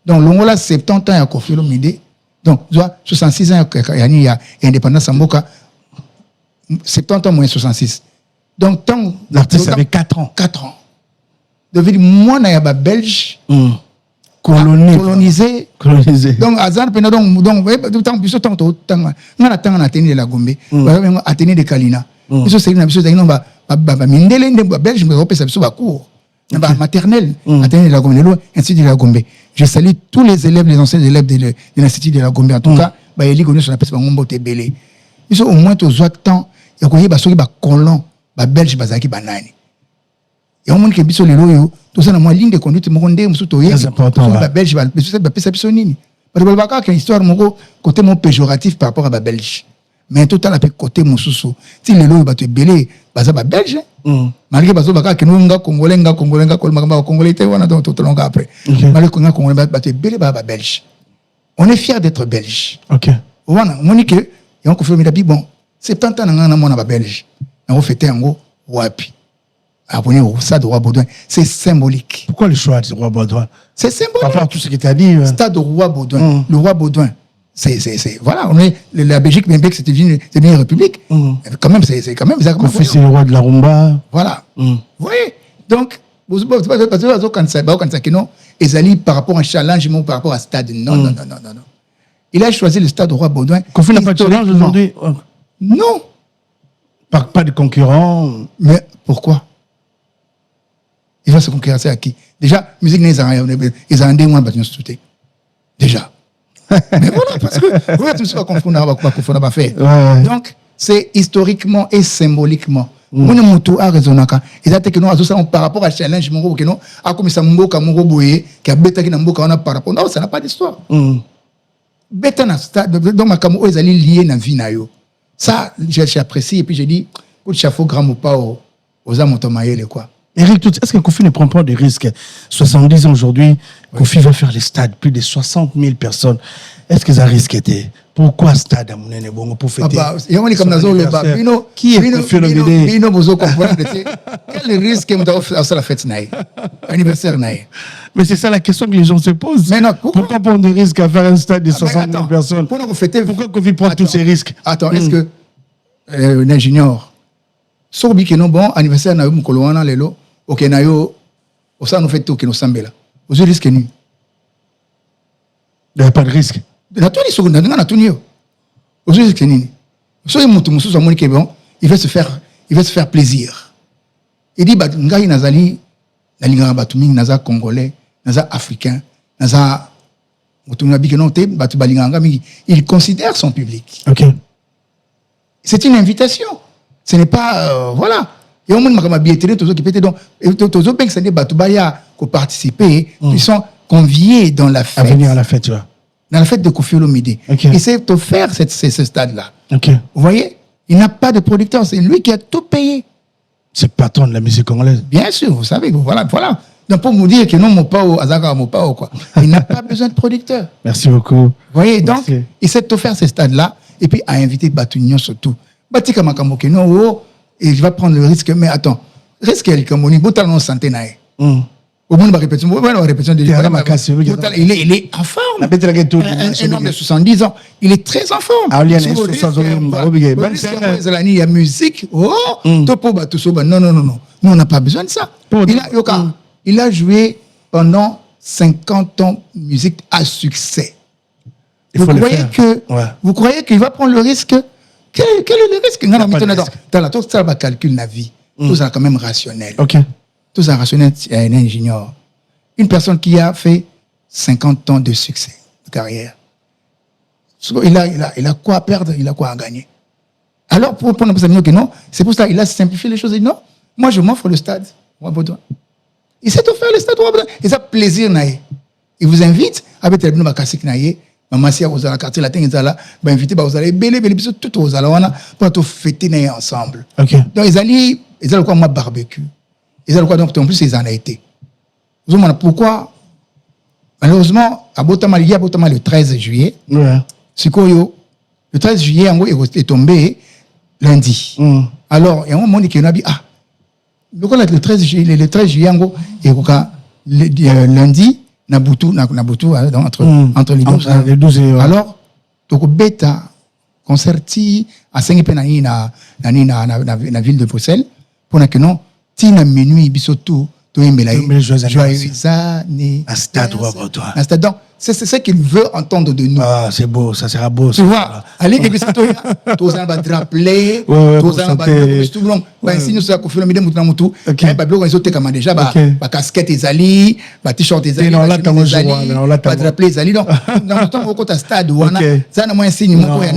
Donc l'ongola 70 ans il y a Koffi Olomide. Donc, 66 ans, il y a indépendance en Boka, 70 ans moins 66. Donc, tant. L'artiste avait 4 ans. 4 ans. Donc, moi, je suis belge, colonisé. Donc, Azan, donc, tant plus tant, on a tant à tenir la Gombe, à tenir de Kalina. Ils sont sérieux, ils sont mindele, belge, mais européen, c'est un cours. Maternelle, à tenir de la Gombe, Institut de la Gombe. Je salue tous les élèves, les anciens élèves de l'Institut de la Gombe. En tout cas, ils sont sur la piste, ils sont au moins tous autres temps. Il y a des colons, des Belges, des Banani. Il y a des gens qui sont là, tout ça, dans ligne de conduite, c'est important. Les Belges, c'est une histoire côté péjoratif par rapport à les Belges. Mais tout à l'heure, côté Moussoussou. Si les lois sont belés, c'est pas belge. Malgré que nous sommes Congolais, Congolais, après. Malgré que nous Congolais, belé, belge. On est fiers d'être belges. Ok. On dit que, on confirme, bon, 70 ans, on est belge. On fait un gros wapi. Abonné au stade Roi Baudouin. C'est symbolique. Pourquoi le choix du Roi Baudouin? C'est symbolique. Par rapport à tout ce que tu as dit. Stade Roi Baudouin. Le Roi Baudouin. Voilà, on est, la Belgique, même que c'était une république. Quand même, c'est quand même. C'est le roi de la rumba. Voilà. Vous voyez? Donc, par rapport à un challenge, par rapport à stade. Non. Il a choisi le stade Roi Baudouin. Koffi n'a pas de challenge aujourd'hui? Non. Pas de concurrent. Mais pourquoi? Il va se concurrencer à qui? Déjà, musique n'est pas ils ont un démon à battre déjà. Mais voilà, parce que vous êtes pas confondre à faire. Donc, c'est historiquement et symboliquement. Mon moto a raisonné. Et ça, que nous, par rapport à challenge, mon que nous, a comme ça, mon boye, qui a bêta qui n'a pas par rapport. Non, ça n'a pas d'histoire. Bêta n'a pas, donc, ma camo, ils allaient lier dans la vie. Ça, j'apprécie. Et puis, j'ai dit, pour le chapeau grand ou pas, aux âmes, quoi. Eric, est-ce que Koffi ne prend pas de risques? 70 ans aujourd'hui, Koffi va faire les stades, plus de 60 000 personnes. Est-ce que ça risque était? Pourquoi stade à mon bon pour fêter? Qui est Koffi Olomide? Quel risque est la fête anniversaire? Mais c'est ça la question que les gens se posent. Mais non, pourquoi prendre des risques à faire un stade de 60 000 personnes? Pourquoi Koffi prend tous ces risques? Attends, est-ce que l'ingénieur Sorbi que non bon anniversaire na yo mukolowana lelo ok na yo osa no fait tout que no sambela ozo risque ni il n'y a pas de risque na tout ni seconde na tout ni yo ozo risque ni so mutu mususu amoni que bon il va se faire plaisir il dit ba ngai nazali na linga batu mingi naza congolais naza africain naza mutu na biki non te batu balinganga mingi il considère son public. OK, c'est une invitation. Ce n'est pas, voilà. Et au moins, ma billetterie, tous ceux qui pétaient donc, tous ceux qui sont batubaya qui participer, ils sont conviés dans la fête. À venir à la fête, tu vois. Dans la fête de Koffi Olomide. Okay. Et c'est offert ce stade-là. Okay. Vous voyez, il n'a pas de producteur, c'est lui qui a tout payé. C'est le patron de la musique congolaise. Bien sûr, vous savez, voilà. Donc pour vous dire que non, mon pao, Azaka, mon pao, quoi. Il n'a pas besoin de producteur. Merci beaucoup. Vous voyez, donc, il s'est offert ce stade-là. et puis à inviter Batunion surtout. Batika Makamoke, non, oh, et je vais prendre le risque, mais attends, risque elle comme on y botal non santé nae. Au moins, répétition de il est en forme. Un homme de 70 ans, il est très en forme. Il y a musique. Oh, non. Nous, on n'a pas besoin de ça. Il a joué pendant 50 ans musique à succès. Vous croyez qu'il va prendre le risque? Quel est le risque? Dans la tour, ça va calculer la vie. Tout ça quand même rationnel. Tout ça rationnel, un ingénieur. Une personne qui a fait 50 ans de succès, de carrière. Il a quoi à perdre, il a quoi à gagner. Alors, pour prendre que non, c'est pour ça qu'il a simplifié les choses. Il dit non, moi je m'offre le stade. Il s'est offert le stade. Et ça, plaisir. Il vous invite, avec le Bakassik Naye, maman, si vous allez quartier latin, vous allez inviter, vous allez belé, tout aux allons, pour fêter ensemble. Donc, ils allaient quoi, moi, barbecue. Ils allaient quoi, donc, en plus, ils en ont été. Pourquoi? Malheureusement, à Botama, le 13 juillet, le 13 juillet, en gros, il est tombé lundi. Alors, il y a un moment qui a dit, le 13 juillet, en gros, lundi, Nabutu, entre les 12 et... Alors, donc, bêta, concerti, à 5 pays dans la ville de Bruxelles, pour que non, tina minuit, bisotou, joyeux anniversaire. Donc, c'est ce qu'il veut entendre de nous. Ah, c'est beau, ça sera beau. Tu vois, allez, tous les gens vont rappeler, tous les gens vont si nous sommes confiés, nous sommes tous, déjà, casquette et zali, t-shirt et zali, rappeler les zali. Donc, dans le temps, on a stade où on a, ça n'a moins signe, on elle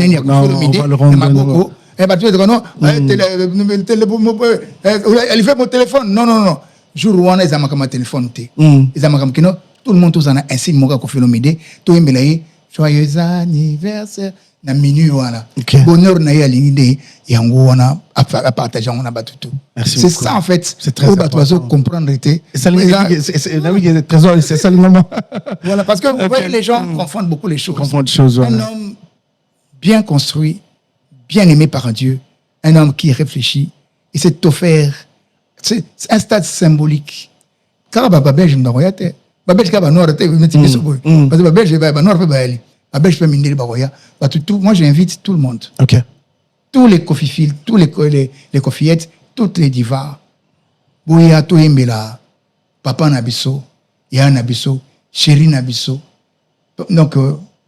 fait mon téléphone. Non. Jour où on a un téléphone, tout le monde a un signe, mon confirmé, tout le monde joyeux anniversaire, na minuit, voilà. Bonheur, na y a l'idée, et en gros, on a à partager, on a battu tout. C'est ça, en fait. C'est très important. Comprendre. C'est ça le moment. Voilà, parce que vous voyez, les gens confondent beaucoup les choses. Un homme bien construit, bien aimé par Dieu, un homme qui réfléchit, il s'est offert. C'est un stade symbolique. Car Babel, je me dis, Babel, je moi, j'invite tout le monde. Tous les cofiphiles, tous les cofillettes, toutes les divas. Bouya, Toimbela, Papa Nabiso, Ya Nabiso, Chéri Nabiso. Donc,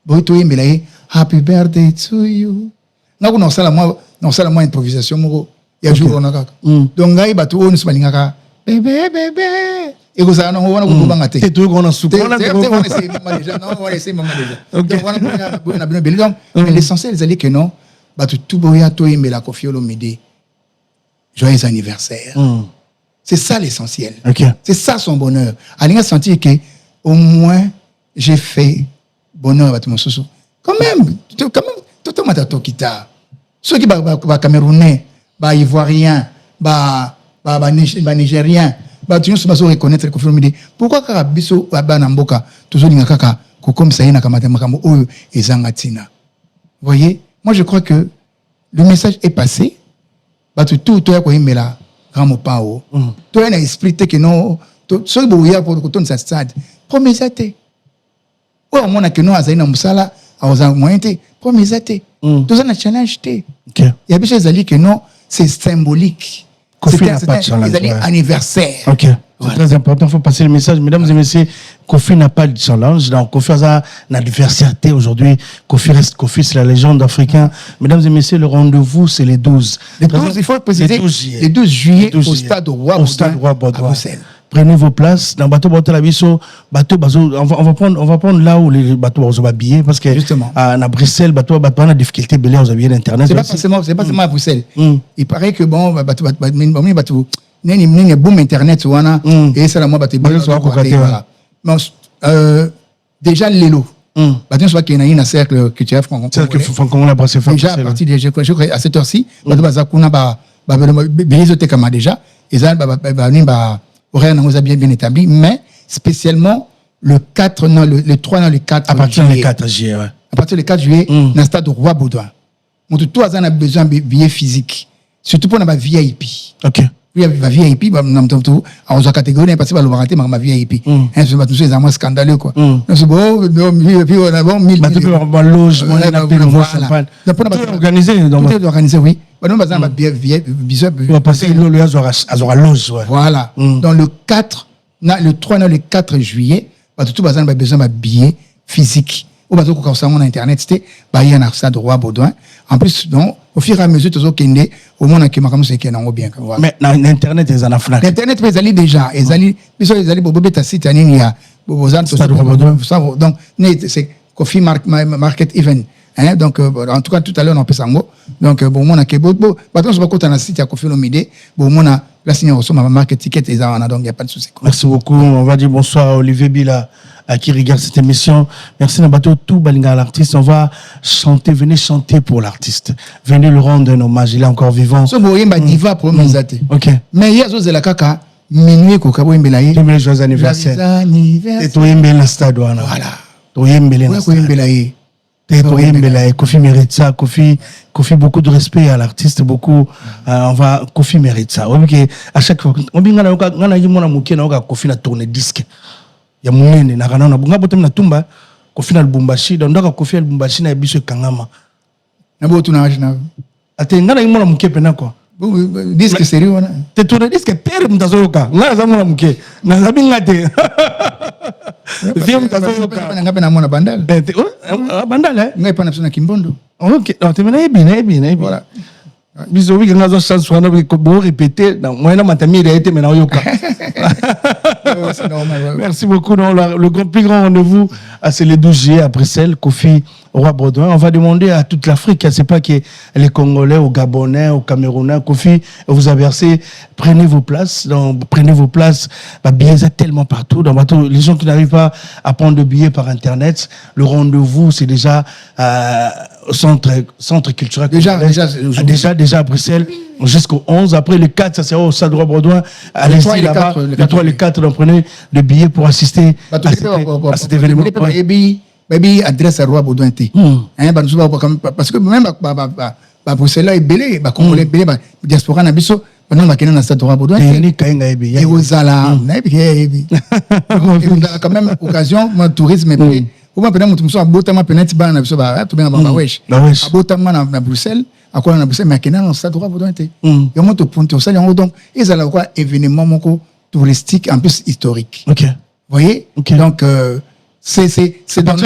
Bouya, Toimbela, Happy birthday to you. Non, ça, la improvisation, il y a un jour, on a donc, il y a tout le monde, bébé. Et vous avez un c'est tout qu'on a soupé. Mais l'essentiel, c'est que non, tout boya, tout aimé la confiole au midi. Joyeux anniversaire. C'est ça l'essentiel. C'est ça son bonheur. Allez sentir que au moins j'ai fait bonheur à tout mon sous. Quand même, tout le monde a tout quitté. Ceux qui sont camerounais, ivoiriens, nigériens. Tu nous reconnaître le pourquoi Karabiso Abanamboka toujours n'ingaka comme ça na kamata makamo oyo ezangatina. Vous voyez, moi je crois que le message est passé. Tout ya ko imela grand pao. Toi na esprit que non so boya pour que ton stade. Promesate. O mona que non azaina musala aoza moyente promesate. Tout ça na challenge té. Il y a des choses ali que non, c'est symbolique. Kofi n'a pas de challenge. Anniversaire. C'est très important, il faut passer le message. Mesdames et messieurs, Kofi n'a pas de challenge. Donc, Kofi a une adversité aujourd'hui. Kofi reste Kofi, c'est la légende africaine. Mesdames et messieurs, le rendez-vous, c'est les 12. Les 12, il faut préciser, les 12 juillet au stade Roi Baudouin. Prenez vos places. Dans Bateau Labisso, on va prendre là où les bateaux vont habiller. Parce que, justement, à Bruxelles, bateau a difficulté de aux habillés d'Internet. C'est pas seulement à Bruxelles. Il paraît que bon, bateau, il y a boom Internet, et c'est la moi, déjà, Lélo. Bateau, soit qu'il y a un cercle que tu as déjà, à partir de, je crois, à cette heure-ci, déjà, et ça, horaire nous a bien établi, mais spécialement le 4, non, le 3, non, le 4 à partir du 4 juillet, À partir du 4 juillet, dans le stade de Roi Baudouin. tout a besoin de billets physiques. Surtout pour la VIP. Ok. Oui, la VIP, on a catégorie, parce que le raté, ma VIP. C'est moins scandaleux, quoi. C'est bon, puis on a bon, 1000 logement, tout est organisé. Tout est organisé, oui. On va passer le loge. Voilà. Dans le 4 juillet, tout a besoin de billets physiques. Au bateau qu'on s'en internet c'était il y a un stade roi Baudouin en plus donc au fur et à mesure toujours qu'il est au monde qui m'a comme c'est qu'il en bien mais l'internet ils en a flac l'internet ils allaient déjà ils allaient pour bobeta site il y a stade roi Baudouin donc c'est Coffee Market Event hein donc en tout cas tout à l'heure on peut ça donc bon monde qui bateau c'est pas quand on a site à Coffee Lomide bon monde a la signé au ma market ticket ils en a donc il y a pas de souci. Merci beaucoup, on va dire bonsoir à Olivier Bila à qui regarde cette émission. Merci Nabato, tout Balinga l'artiste. On va chanter, venez chanter pour l'artiste. Venez le rendre un hommage, il est encore vivant. So boye ba diva pour Menzate. OK. Mais hier zo la kaka minuit ko kabo imbelaye. Tous joyeux anniversaire. Et toi imbela stade wana. Voilà. Toi imbela. Ouais ko imbelaye. Toi imbela, Kofi mérite ça, Kofi beaucoup de respect à l'artiste, beaucoup Kofi mérite ça. OK, à chaque fois on binga na yimona muke na Kofi na tourner disque. Ya munene na kana na bunga botem na tumba Kofi na Lubumbashi donc ndaka Kofi na Lubumbashi na biso kangama na botu na ajina ate ngana imona muke pena quoi disque sérieux wana te tourner disque père mtazoyoka ngana za mona muke na zabinga te viens mtazoyoka ngape na mona bandal bandal ngai pana na Kimbondo OK non te mena bien voilà biso wi ngazo chance wana ko bo répéter dans moi na matami il a été maintenant yoka. Merci beaucoup. Non, le plus grand rendez-vous, c'est le 12 juillet à Bruxelles, Kofi Roi Baudouin. On va demander à toute l'Afrique, je ne sais pas qui est les Congolais, aux Gabonais, aux Camerounais, Kofi, vous avez versé, prenez vos places. Billets sont tellement partout. Les gens qui n'arrivent pas à prendre de billets par Internet, le rendez-vous, c'est déjà centre culturel. Déjà à Bruxelles. Jusqu'au 11, après le 4, ça sera au Stade Roi Baudouin. Allez-y là-bas, le 3 et le 4, donc prenez le billet pour assister à cet événement. Baby adresse à Roi Baudouin. Parce que même Bruxelles est belé, Congolais belé, diaspora na biso, pendant que na Stade Roi Baudouin. Et aux ala, quand même occasion, mon tourisme ou bien peut-être que je suis penalty ban na biso ba to bien ba wesh abotama na Bruxelles akola na Bruxelles mais kena na Stade Roi Baudouin te yo moto ponto ça donc ils allaient quoi événement moko touristique en plus historique. OK. Vous voyez? Donc c'est dans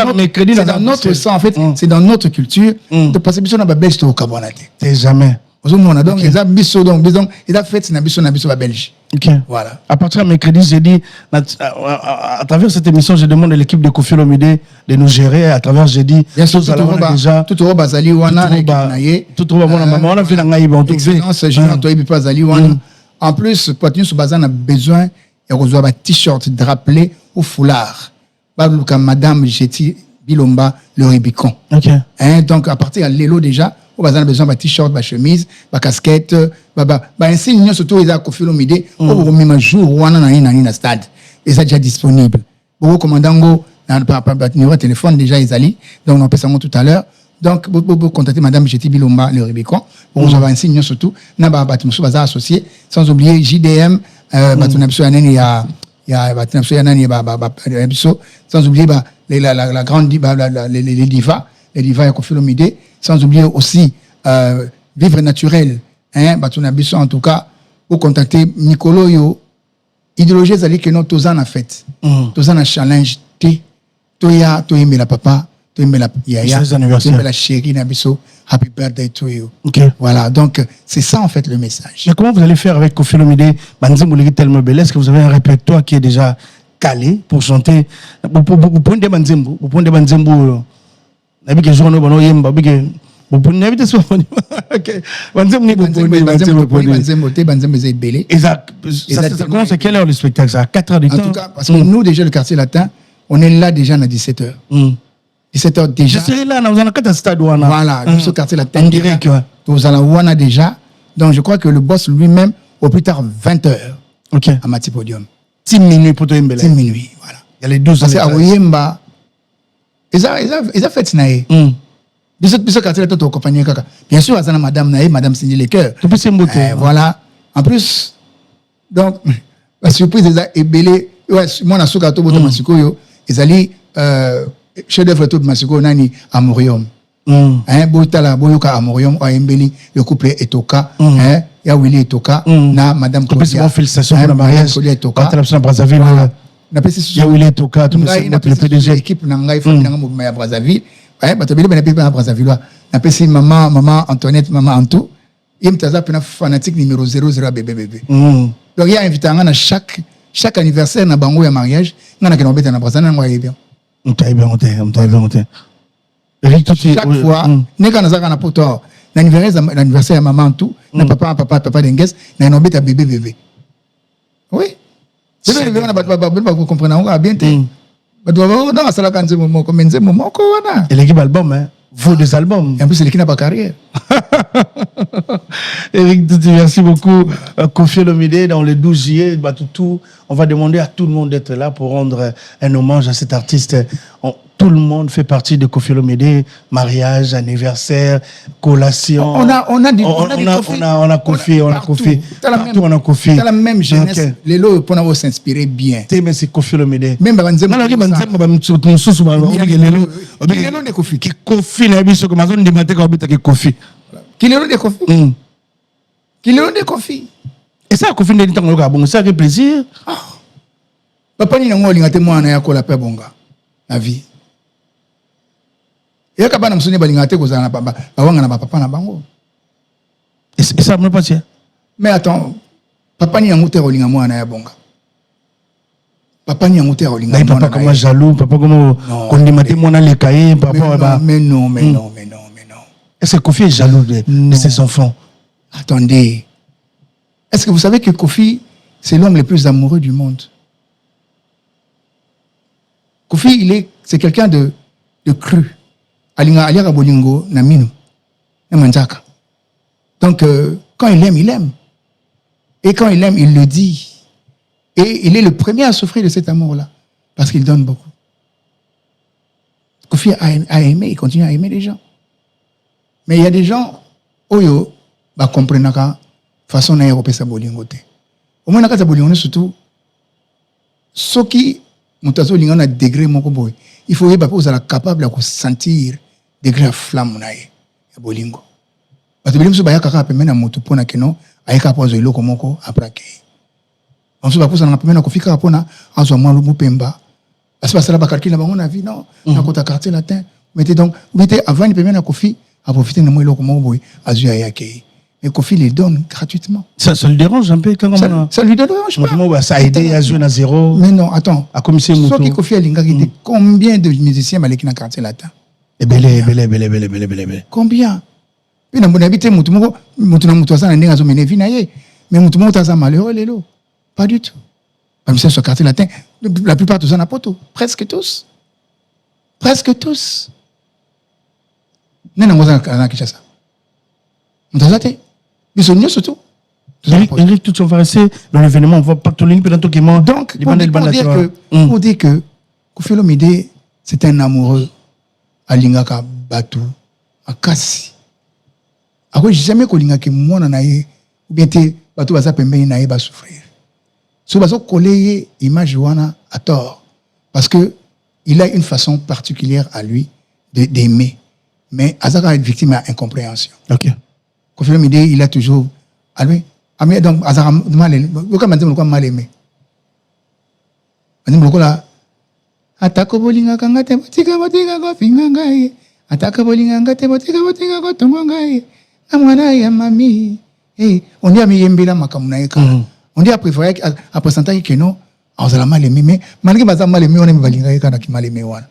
notre sang en fait, c'est dans notre culture de passer biso na ba belge to kabonate. C'est jamais. Donc ils ont biso donc ils ont fait na biso ba belge. OK. Voilà. À partir de mercredi, j'ai dit à travers cette émission, je demande à l'équipe de Kofi Olomide de nous gérer. À travers, j'ai dit tout au bazali wana tout au maman on a fait la ngaïba on trouve. En plus, Poitou sur bazan a besoin et reçoit un t-shirt drapeau ou foulard. Comme Madame Jeti Bilomba le Rubicon. OK. Donc à partir de l'élo déjà on a besoin d'un t-shirt, de chemise, de casquette, insigne surtout ils ont Kofi Olomide au même jour ou na stade et ça déjà disponible. Beaucoup commandango par numéro de téléphone déjà ils allaient donc on peut ça tout à l'heure. Donc vous contacter Madame Jeti Bilomba le Rubicon pour vous avoir insigne surtout na bâtiment bazar associé sans oublier JDM bâtiment il y a sans oublier la grande les divas et Kofi Olomide. Sans oublier aussi Vivre Naturel. En tout cas, vous contactez Nicolo Yo. Idéologie, c'est que nous, tous en a fait. Tous en a challenge. Toya, toya, la papa, toya, la yaya, toya, la chérie, Nabiso. Happy birthday to you. Okay. Voilà, donc c'est ça en fait le message. Mais comment vous allez faire avec Kofi Olomide? Banzembo tellement belle. Est-ce que vous avez un répertoire qui est déjà calé pour chanter? Vous prenez des Banzembo, vous prenez des Banzembo. Nabike journaux bono yemba bike vous n'avez pas so OK Banzembo c'est belé exact ça commence à quelle heure le spectacle ça 4 heures du temps en tout cas parce que nous déjà le quartier latin on est là déjà à 17h 17h déjà je serai là dans un quatre stade wana voilà le quartier latin on dirait que vous allez wana déjà donc je crois que le boss lui-même au plus tard 20h OK à Mati Podium 10 minutes pour toi mbele 10 minutes voilà il y a les 12 parce que à Oyemba ils ont fait naé Biso quartier là to compagnie kaka. Bien sûr azana madame Cindy Lecoeur. Voilà. En plus donc la surprise est belé ouais moi na suka to boto masikoyo ezali chef d'œuvre to masiko nani Amorium. Boitala boyoka Amorium a embeli le couple Etoka ya Willy Etoka na madame Claudia. Félicitations pour le mariage. Claudia Etoka. Na Brazzaville. Na pesi ya Willy Etoka tout le PDG équipe na ngai famille na mouvement ya Brazzaville. Bato bele bena pepe na Brazzaville. Na pesi maman Antoinette, maman Antou. Il m'a fait fanatique numéro 00 à bébé. Donc il y a invité à chaque anniversaire na bango ya mariage, ngana ke nobeta na Brazzaville na bien. On t'a bien. Chaque fois, ne kana zaka na poto. L'anniversaire ya maman Antou, na papa d'Engues, na nobeta bébé. Oui. C'est vrai que on va comprendre bien. Et l'équipe album, hein? Vaut des albums. Et en plus, l'équipe n'a pas carrière. Eric Touti, merci beaucoup. Koffi Olomide, dans le 12 juillet, Batutu, on va demander à tout le monde d'être là pour rendre un hommage à cet artiste. Tout le monde fait partie de Koffi Olomide, mariage, anniversaire, collation. On a Koffi. Partout on a Koffi. T'as la même jeunesse. Les lots pour nous s'inspirer bien. Mais c'est Koffi Olomide. Même Koffi na biso ko mazon de maté ko bita ke Koffi. Kilelo de Koffi. Et ça Koffi ndeni tango ka bongo ça fait plaisir. Papa ni ngo linga te mwana ya ko la pe bonga. La vie. Et ka bana msoni balinga te ko za na papa. Bawanga na papa na bango. Et ça me passe. Mais attends, papa ni ngo te ko linga mwana ya bonga. Papa ni ngote olinga papa comment jaloux papa comment kondimate mona le cahier papa mais non est-ce que Koffi est jaloux de ses enfants? Attendez, est-ce que vous savez que Koffi c'est l'homme le plus amoureux du monde? Koffi c'est quelqu'un de cru. Alinga aliaka bolingo na mino na manzaka. Donc quand il aime et quand il aime il le dit. Et il est le premier à souffrir de cet amour-là. Parce qu'il donne beaucoup. Koffi a aimé, il continue à aimer les gens. Mais il y a des gens, oyo, bah, comprennent que façon na européen sa bolingote. Au moins, na sa bolingote, surtout, ce qui, mutazo lingana degré moko boy. Il faut que vous soyez capable de sentir degré à flamme na ye, bolingo. Parce que bolingo, bah, kaka pemena mutu pona keno, ayeka pozo iloko moko aprake. On se va poser dans la première Koffi Karapona, en ce moment, le Pemba. Parce que ça, la calcul, on a vu, non, dans le quartier latin. Mettez donc, mettez avant une première Koffi, à profiter de moi, le comment vous à Zuayake. Mais Koffi les donne gratuitement. Ça le dérange un peu quand ça lui dérange pas. Ça a aidé à jouer à zéro. Mais non, attends. À commisser Moutou. Soit qui Koffi a l'ingagité, combien de musiciens malais qui dans le quartier latin? Belé. Combien? Puis, dans mon habité, Moutou, ça n'a pas mené vinaye. Mais Moutou, ça malheureux, les lots. Pas du tout. Même si sur le quartier latin, la plupart de tous en apôtres, presque tous. Non, moi, on a Kinshasa. On a été. Ils sont venus surtout. Eric, tout va rester dans l'événement, on va pas tout l'une, donc, pour dire que Koffi Olomide, c'est un amoureux à Lingaka Batu, à Kassi. Après, jamais qu'on Lingaka moi, ou bien Batu va s'appeler naïe va souffrir. Ce qui va coller l'image à tort. Parce qu'il a une façon particulière à lui d'aimer. Mais Azaka est victime d'incompréhension. Ok. Koffi Olomide, il a toujours. Donc, Azaka mal aimé. Pourquoi mal aimé? Atako bolinga kanga te botika go finga ngai. Atako bolinga ngate botika go tongo ngai. Amwana ya mami. On dit à mi yembela makamuna eka. On dit à préférer à présenter que non, on a mal aimé, mais malgré que mal aimé, on aime Balinga et qui mal aimé. Vous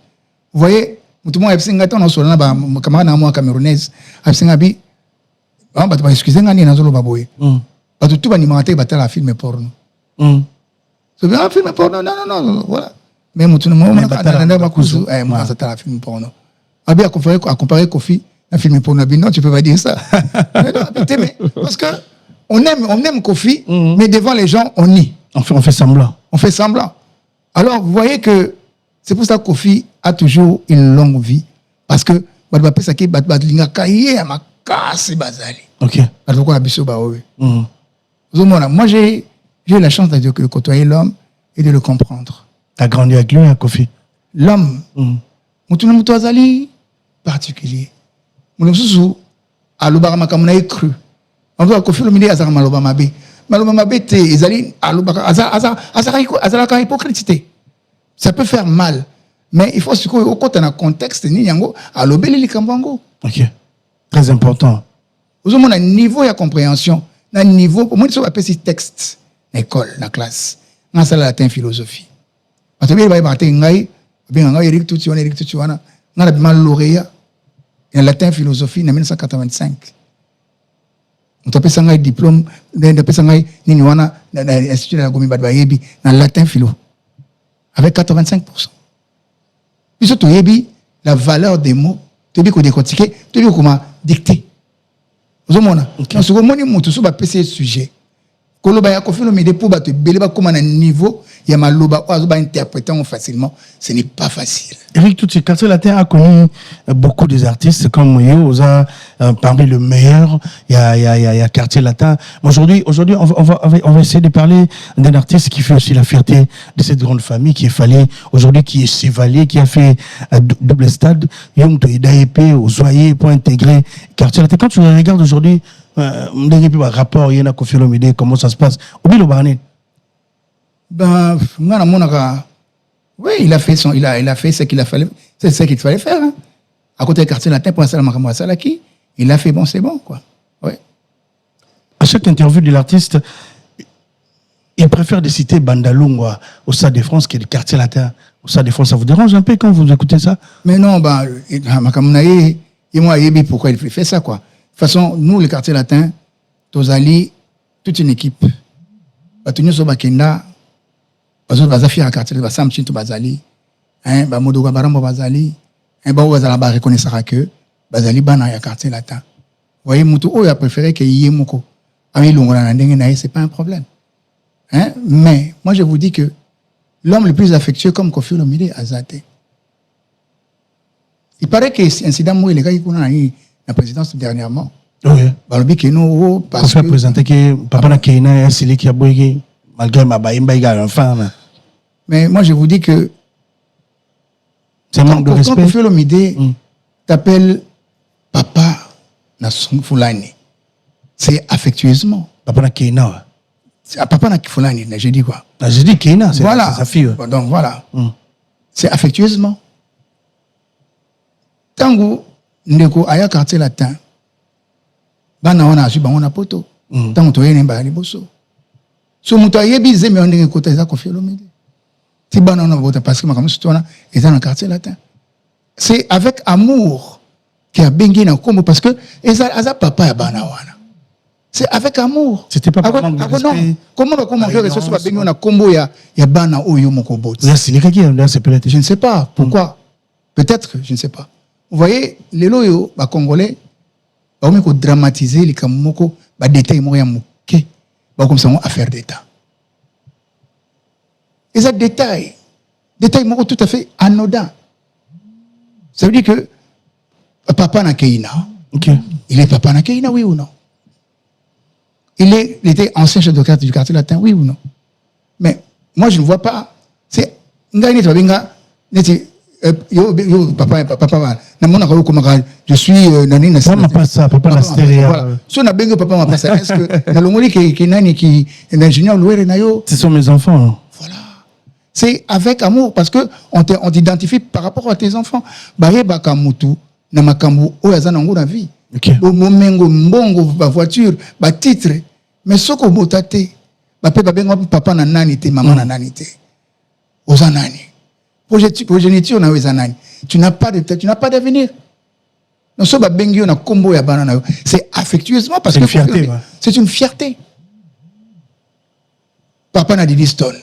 voyez, tout le monde a fait un gâteau, on a un camarade à moi camerounaise, a fait un habit. On va excuser, on a un zolo baboye. Parce que tout animateur va faire un film porno. C'est bien un film porno, non, voilà. Mais tout le monde a fait un film porno. A bien comparer Koffi, un film porno, non, tu peux pas dire ça. Parce que on aime Koffi, mais devant les gens, on nie. On fait semblant. Alors, vous voyez que c'est pour ça que Koffi a toujours une longue vie. Parce que ba pesa ki ba linga kaye ma casse bazali. OK. Ba ko abiso ba owe. Moi j'ai eu la chance de côtoyer l'homme et de le comprendre. Tu as grandi avec lui, hein, Kofi? L'homme, mutu azali particulier. Mususu alobaka makamuna e cru. On doit Kofi Olomide azaka maloba mabe. Maloba mabe te ezali alobaka azaka hypocrite. Ça peut faire mal, mais il faut se au côté dans contexte ni yango alobeli likambango. OK. Très important. Vous avez un niveau de compréhension, un niveau pour moi ça va passer texte l'école, la classe. On a ça latin philosophie. Parce que bien va partir ngai, bien ngai Eric Tutuana, on a bien lauréat en latin philosophie en 1985. On t'a passé un diplôme, on t'a passé un ni wana dans l'institut de la Gomi Badbayebi en latin philo avec 85%. Puis surtout la valeur des mots, tu dis qu'on décortiquer, tu dis comment dicter. Vous avez okay. Ce que moi je suis passer sujet. Koloba ya Kofi Olomide pour battre beleba comme un niveau ya maloba oazoba interpréter facilement, ce n'est pas facile. Eric Touti, Quartier Latin a connu beaucoup des artistes comme Yo, parmi le meilleur, il y a Quartier Latin. Aujourd'hui, on va essayer de parler d'un artiste qui fait aussi la fierté de cette grande famille, qui est Fallé, aujourd'hui qui est Chevalier, qui a fait double stade, Yom Toïdaïpe, Ozoye, pour intégrer Quartier Latin. Quand tu regardes aujourd'hui, rapport, il y a Kofi Olomide, comment ça se passe? Obi Lobarane. Ben, oui, il a fait ce qu'il a fallu, c'est ce qu'il fallait faire. Hein. À côté du Quartier Latin, pour l'instant, il a fait bon, c'est bon, quoi. Ouais. À chaque interview de l'artiste, il préfère de citer Bandalungwa au Stade de France que le Quartier Latin au Stade de France. Ça vous dérange un peu quand vous écoutez ça? Mais non, pourquoi il fait ça, quoi. De toute façon, nous, le Quartier Latin, Tozali, toute une équipe. Batunyo Sobakenda, Bazafia à Quartier, Basam Chinto Bazali, Modoga Barambo Bazali, Bazalaba reconnaissera que Bazali Bana ya Quartier Latin. Vous voyez, Moutou a préféré qu'il y ait Moko. Ami Longona Ndengenaï, c'est pas un problème. Mais, moi, je vous dis que l'homme le plus affectueux comme Kofi Olomide a Zate. Il paraît que l'incident où il est la présidence dernièrement. Oui. Balobi Keno, parce que. Présenté que Papa na Keina est celui qui a bougé, malgré ma baïmba, enfin. Mais moi, je vous dis que. C'est un manque de respect. Quand Kofi Olomide t'appelle Papa Nasson Fulani, c'est affectueusement. Papa na Keina. Papa na Fulani, j'ai dit quoi? J'ai dit Keina, c'est voilà. Sa fille. Donc voilà. C'est affectueusement. Tango. Ndeko aya Quartier Latin bana wana asu bango na poto tango to yene ba liboso so muta yebi zeme ndenge kota za Kofi Olomide ti bana wana bota parce que makamu sutona eza na Quartier Latin. C'est avec amour qui a bengi na kombo parce que eza papa ya bana wana. C'est avec amour. C'était pas par manque de respect. Comment va comment faire ressources ba bengi na kombo ya bana oyo moko bot. Je ne sais pas pourquoi. Peut-être, je ne sais pas. Vous voyez, les loyaux, les Congolais, ils ont dramatisé les Kamoko, les détails, comme ça, affaire d'État. Et ça, détail tout à fait anodin. Ça veut dire que Papa na Keina, il est Papa na Keina, oui ou non? Il était ancien chef de quartier du Quartier Latin, oui ou non? Mais moi, je ne vois pas. C'est papa je suis nanina papa pas ça papa la stéréa so na bengo papa m'a ça est-ce que na longoli qui nani qui ingénieur louer na yo ce sont mes enfants. Voilà, c'est avec amour parce que on t'identifie par rapport à tes enfants baye bakamutu na makambu o yazana ngo na vie au momengo mbongo ba voiture ba titre mais soko botate ba pe ba bengo papa na nani te maman na nani te ozanani progéniture na wezanani. Tu n'as pas d'avenir. Non seulement bengi na kombo ya banana, c'est affectueusement parce que c'est une fierté. Papa n'a dit stone.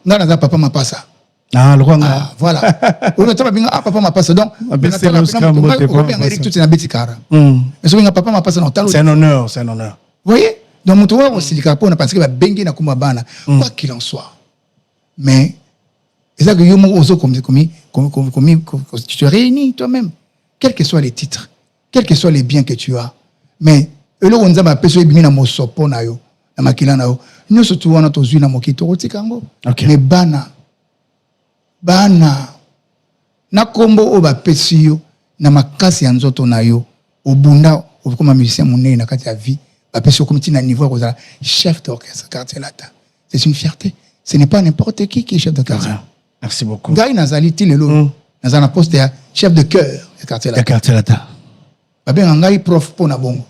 Nana papa m'a pas ça. Ah, le roi. Voilà. Papa m'a pas ça. Donc, papa m'a pas ça. C'est un honneur, c'est un honneur. Vous voyez? Donc, mon tour aussi, parce que bengi na kombo bana, quoi qu'il en soit. Mais et ça que tu te réunis toi-même. quels que soient les titres, quels que soient les biens que tu as, mais elo on zamba peso ebimi na mosopo na yo na makila na yo nyoso tu wana tozwi na mokito otikango mais bana na kombo o ba pesi yo na makasi ya nzoto na yo obunda okoma musicien monene na kati ya vie ba pesi yo komiti na niveau ko za chef d'orchestre quartier latin. C'est une fierté. Ce n'est pas n'importe qui est chef de quartier. Merci beaucoup. Gai nazali tilelo nazana poste ya chef de chœur ya quartier latin. Quartier latin. Ba ben ngai prof po na bongo.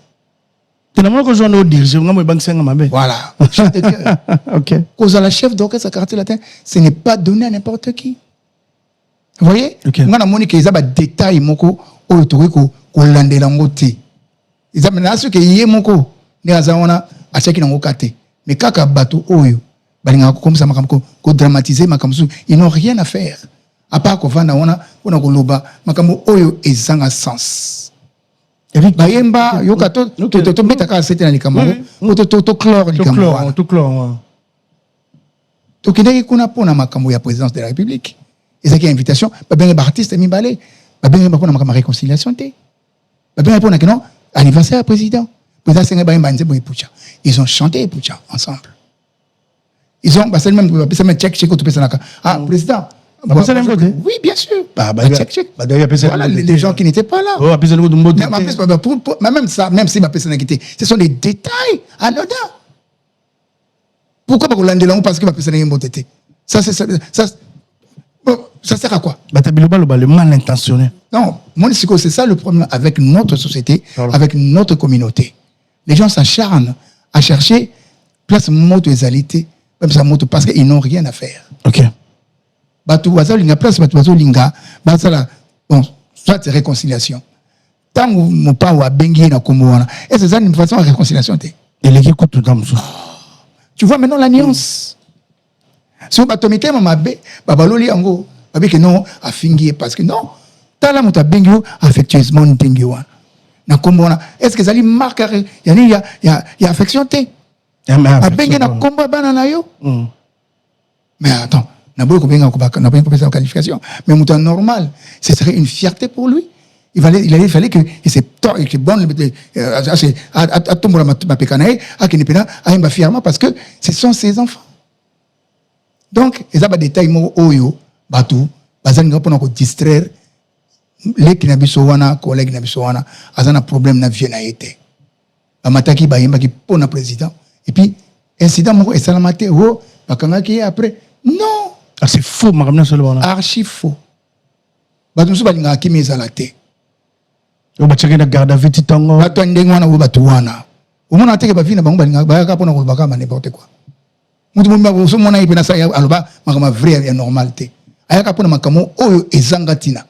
Voilà. Chef de chœur. Ok. Cause à la chef d'orchestre à quartier latin, ce n'est pas donné à n'importe qui. Vous voyez? On a moni que ils ont des détails moko au toriko au landelangote. Ils ont mené ce que yé moko ne azana a chaki na ngokate. Mais kaka bateau oyo balinga comme ça makamko ko dramatiser makamsu, ils n'ont rien à faire. À part qu'on va na on a ko loba makambo oyo ezanga sens. Bayemba yokato to metaka c'était na likambo to chlore likambo to chlore to kideki kuna pona makambo ya présidence de la République ezaki invitation ba benga artiste mibale ba benga pona makambo réconciliation te ba benga pona que non anniversaire président senga bayemba nzebo ipucha ils ont chanté ipucha ensemble ils ont passé même check to pesanaka président. Oui, bien sûr. Voilà, les gens qui n'étaient pas là. Même ça, même si ma personne a quitté, ce sont des détails anodins. Pourquoi pas qu'on parce que ma personne a quitté? Ça sert à quoi? Le mal intentionné. Non, c'est ça le problème avec notre société, avec notre communauté. Les gens s'acharnent à chercher place moto égalité, même sa moto, parce qu'ils n'ont rien à faire. Ok. Batu wazalinga place batu wazolinga basala bon soit réconciliation tant mon pas wa bengi na komona et c'est ça une façon de réconciliation té et les écoute tout dans tu vois maintenant la nuance si on batomité mamabe babaloli yango babi que non afingi parce que non tala muta bengi affectueusement ntengi wana na komona est-ce que ça lui marque il y a affection té bengi na komba bana na yo mais attends n'a pas de qualification, mais mouton normal, ce serait une fierté pour lui. Il fallait que c'est bon à tout le monde à Kenepena à Imba fièrement parce que ce sont ses enfants. Donc, ils ont des détails oyo batou bazan nga pona ko distraire les kinabisowana collègues nabisowana azana problème na vie na été. Amataki ba yemba ki pona président et puis incident moko et salamate ho bakanga ki après non. Ah, c'est faux, Maramna Solomon. Archi faux. Batumsu balinga akimi ezalate. Oba chakena garda viti tongo. Bato ndengwana wo batuwana. Omona ateke ba vina bango balinga ba ka pona ko baka n'importe quoi. Mutu mumba ko so mona ipena sa aloba makama vrai ya normalité. Ayaka pona makamo oyo ezangatina.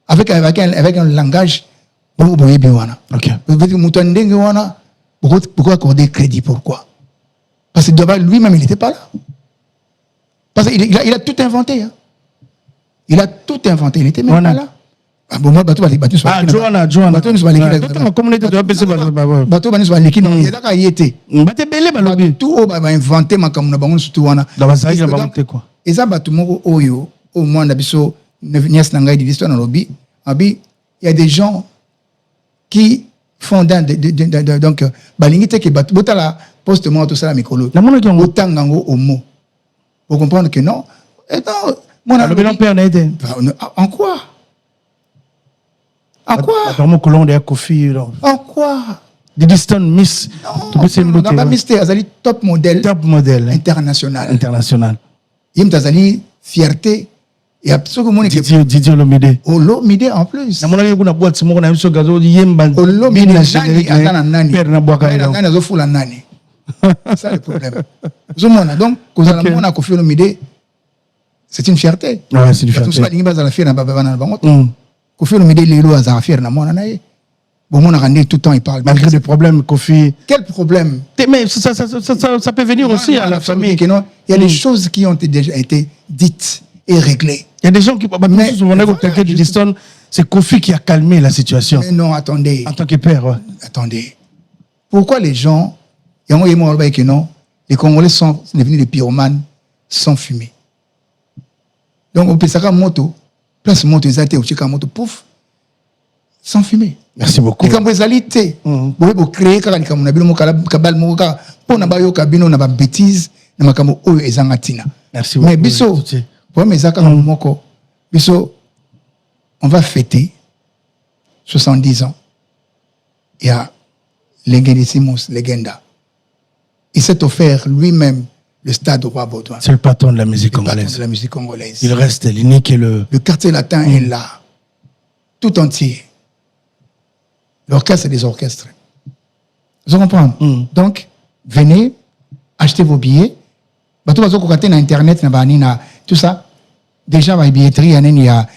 Avec un langage bon boyebi wana. OK. Mutu ndenge wana pourquoi accorder crédit pourquoi? Parce que lui-même il n'était pas là. Parce qu'il a tout inventé. Hein. Il a tout inventé. Il n'était même pas là. Ah bon, moi, Joanna. Communauté de bateau va l'équipe. Il y a d'accord, il était. Tout va inventer ma comme nous surtout wana. Et ça bateau moko oyo au moins d'abisso nias nangai di l'histoire dans lobby. Abi, il y a des gens qui font donc balingi te ke bateau botala poste moi tout ça la mikolo. Autant ngango au mot. Pour comprendre que non. Et non, mon ami. En quoi? En quoi? En quoi? The Distant Miss. Non, pas Miss, Azali top modèle. Top modèle. International. International. Yim Azali fierté. Et absolument Didier Lomide. Oh, Lomide en plus. Na mona kuna boîte simo na biso gazo yemba. Oh, Lomide na générique nani. Père na boaka ila. Nani azo fula nani. C'est ça le problème. Donc, quand on a confié l'omidé, c'est une fierté. Ouais, c'est une fierté. Tout ça, il va fier na Kofi l'omidé, il est fier na moi naïe. Bon, on a rendu tout le temps, il parle. Malgré des problèmes, Kofi. Quel problème? Mais ça peut venir aussi à la famille. Il y a des choses qui ont déjà été dites et réglées. Il y a des gens qui c'est Kofi qui a calmé la situation. Mais non, attendez. En tant que père, attendez. Pourquoi les gens les Congolais sont devenus des pyromanes sans fumer. Donc, on peut savoir moto, place moto, ils étaient au Chika moto, pouf. sans fumer. Merci beaucoup. Et quand vous allez créer quand on a bien mon kabal mon ka pour na ba yo kabino na ba bêtise na makamo oyo ezangatina. Merci beaucoup. Mais biso pour mes zaka moko biso on va fêter 70 ans. Il y a Legendissimus Legenda. Il s'est offert lui-même le stade Roi Baudouin. C'est le patron de la musique congolaise. Il reste l'unique et le quartier latin est là, tout entier. L'orchestre et des orchestres. Vous comprenez? Donc, venez, achetez vos billets. Bateau bateau côté na internet na tout ça. Déjà la billetterie il y a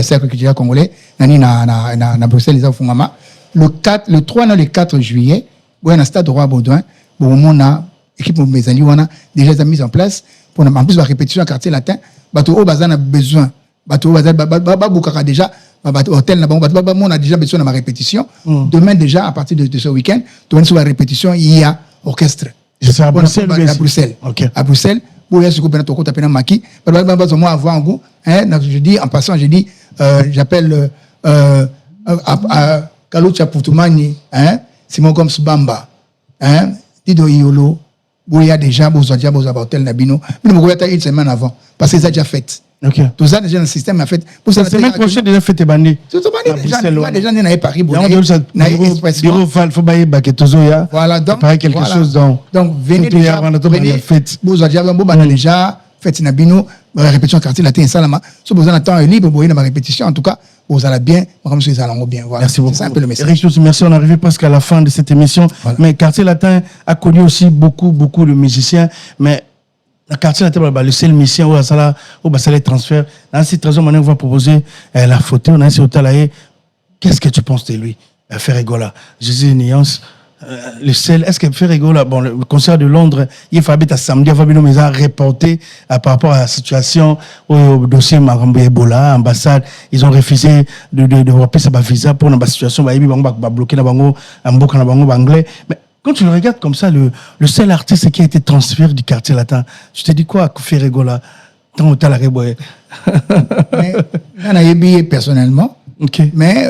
cercle culturel congolais na Bruxelles les afungama. Le 3 le 4 juillet, il y a un stade Roi Baudouin. Bon moment équipe mes amis déjà mise en place pour en plus la répétition à quartier latin. Bateau au bazan a besoin. Bateau bazan baba déjà hôtel on a déjà besoin de ma répétition. Demain déjà à partir de ce week-end, demain sur la répétition il y a orchestre. Je suis à Bruxelles. À Bruxelles. Okay. À Bruxelles. Pour y aller sur tapena maki. Moi avoir un goût. Je dis en passant je dis j'appelle Kalucha Poutoumani Simon comme Subamba Dido Iolo. Il y a déjà besoin hôtel Nabino. Mais nous pouvons une semaine avant parce que ça déjà fait. OK. Tout ça déjà le système a fait. Pour cette semaine prochaine déjà fait bandé. Tout déjà n'a Paris bureau faut bailler baquet tozoya. Voilà donc quelque chose donc venez déjà vous avez déjà fait Nabino répétition quartier latin salama. Si vous avez temps libre pour une répétition en tout cas vous allez bien, comme si vous allez bien. Voilà. Merci beaucoup. C'est un peu le message. Merci, on est arrivé presque à la fin de cette émission. Voilà. Mais Quartier Latin a connu aussi beaucoup de musiciens. Mais le Quartier Latin, le seul musicien où ça les transferts. Dans cette raison, on va proposer la photo. On a essayé de qu'est-ce que tu penses de lui, Ferregola? Jésus Nuance. Le seul, est-ce que Ferregola, bon, le concert de Londres, il faut habiter à samedi, il a reporté par rapport à la situation au dossier Marambo Ebola, ambassade, ils ont refusé de repasser sa visa pour la situation, ils vont bloquer la bango, anglais. Mais quand tu le regardes comme ça, le seul artiste qui a été transféré du quartier latin, je te dis quoi à Ferregola? Tant que tu as la reboye. Mais, on a ébillé personnellement. Ok. Mais,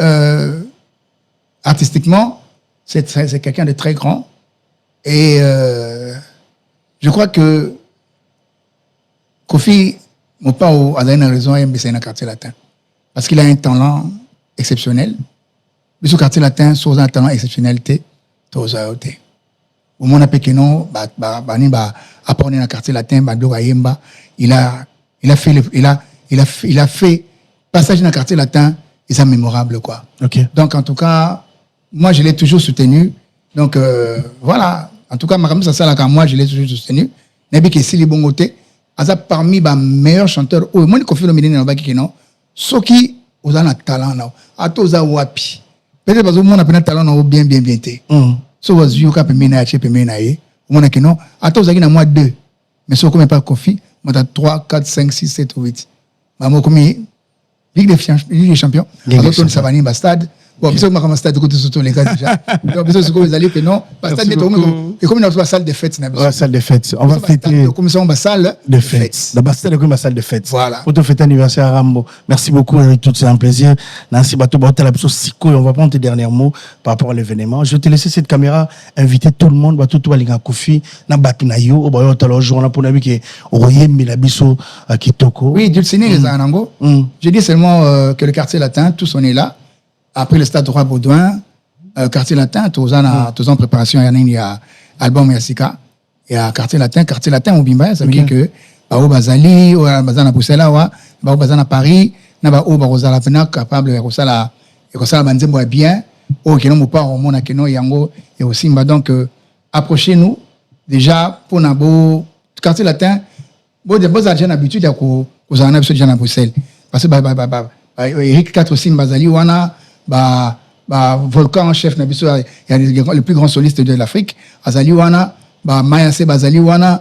artistiquement, c'est quelqu'un de très grand. Et je crois que Kofi, mon père a une raison à embêter dans le quartier latin. Parce qu'il a un talent exceptionnel. Mais ce quartier latin, sur un talent exceptionnel, au moment où il a apporté dans le quartier latin, il a fait passage dans le quartier latin, et c'est mémorable, quoi. Okay. Donc, en tout cas, moi, je l'ai toujours soutenu. Donc, voilà. En tout cas, moi, je l'ai toujours soutenu. Nabi qui est si les bons côtés. Parmi les meilleurs chanteurs, moi, je confie le milieu dans le non. Ceux qui ont un talent, à tous les wapi. Peut-être parce que moi, on a un talent bien. So, vous avez un peu de temps, on a que non. À tous les moi 2. Mais ceux qui n'ont pas confié, moi, 3, 4, 5, 6, 7, 8. Moi, comme Ligue des Champions. Alors, on s'est venu au stade. Bon, parce que moi, comme stade, je suis tous les gars déjà. Donc, parce que vous allez que non. Stade, et comme dans la salle de fête, la salle de fête. On va fêter. Comme ça, on va salle de fête. La stade, comme la salle de fête. Voilà. Pour te fêter anniversaire à Rambo. Merci beaucoup, Eric. Tout c'est un plaisir. Nancy Bateau, on va prendre tes derniers mots par rapport à l'événement. Je vais te laisser cette caméra, inviter tout le monde. Bateau, toi, les gars, Kofi, na Batinayo, au Bayo, t'as jour, on a pour la vie qui est Royer, Milabiso, Kitoko. Oui, Dulciné, les Anango. Je dis seulement que le quartier latin, tous on est là. Après le stade Roi Baudouin, quartier latin, tous en préparation, il y a album Yassika, il y a quartier latin au Bimba, ça veut dire que Bao Bazali, Bazana Poussela, Bao Bazana Paris, Naba Oba Rosala Pena, capable de Rosala Banzembo bien, au Keno Moupa, au Mona Keno Yango, et aussi, donc, approchez-nous, déjà, pour Nabo, quartier latin, bon, des beaux agents habitués à cause en absolu à Bruxelles. Parce que, Eric 4 aussi, Bazali, Wana, Volcan, chef Nabiso, il y a le plus grand soliste de l'Afrique, Azali Wana, Mayase Bazali Wana,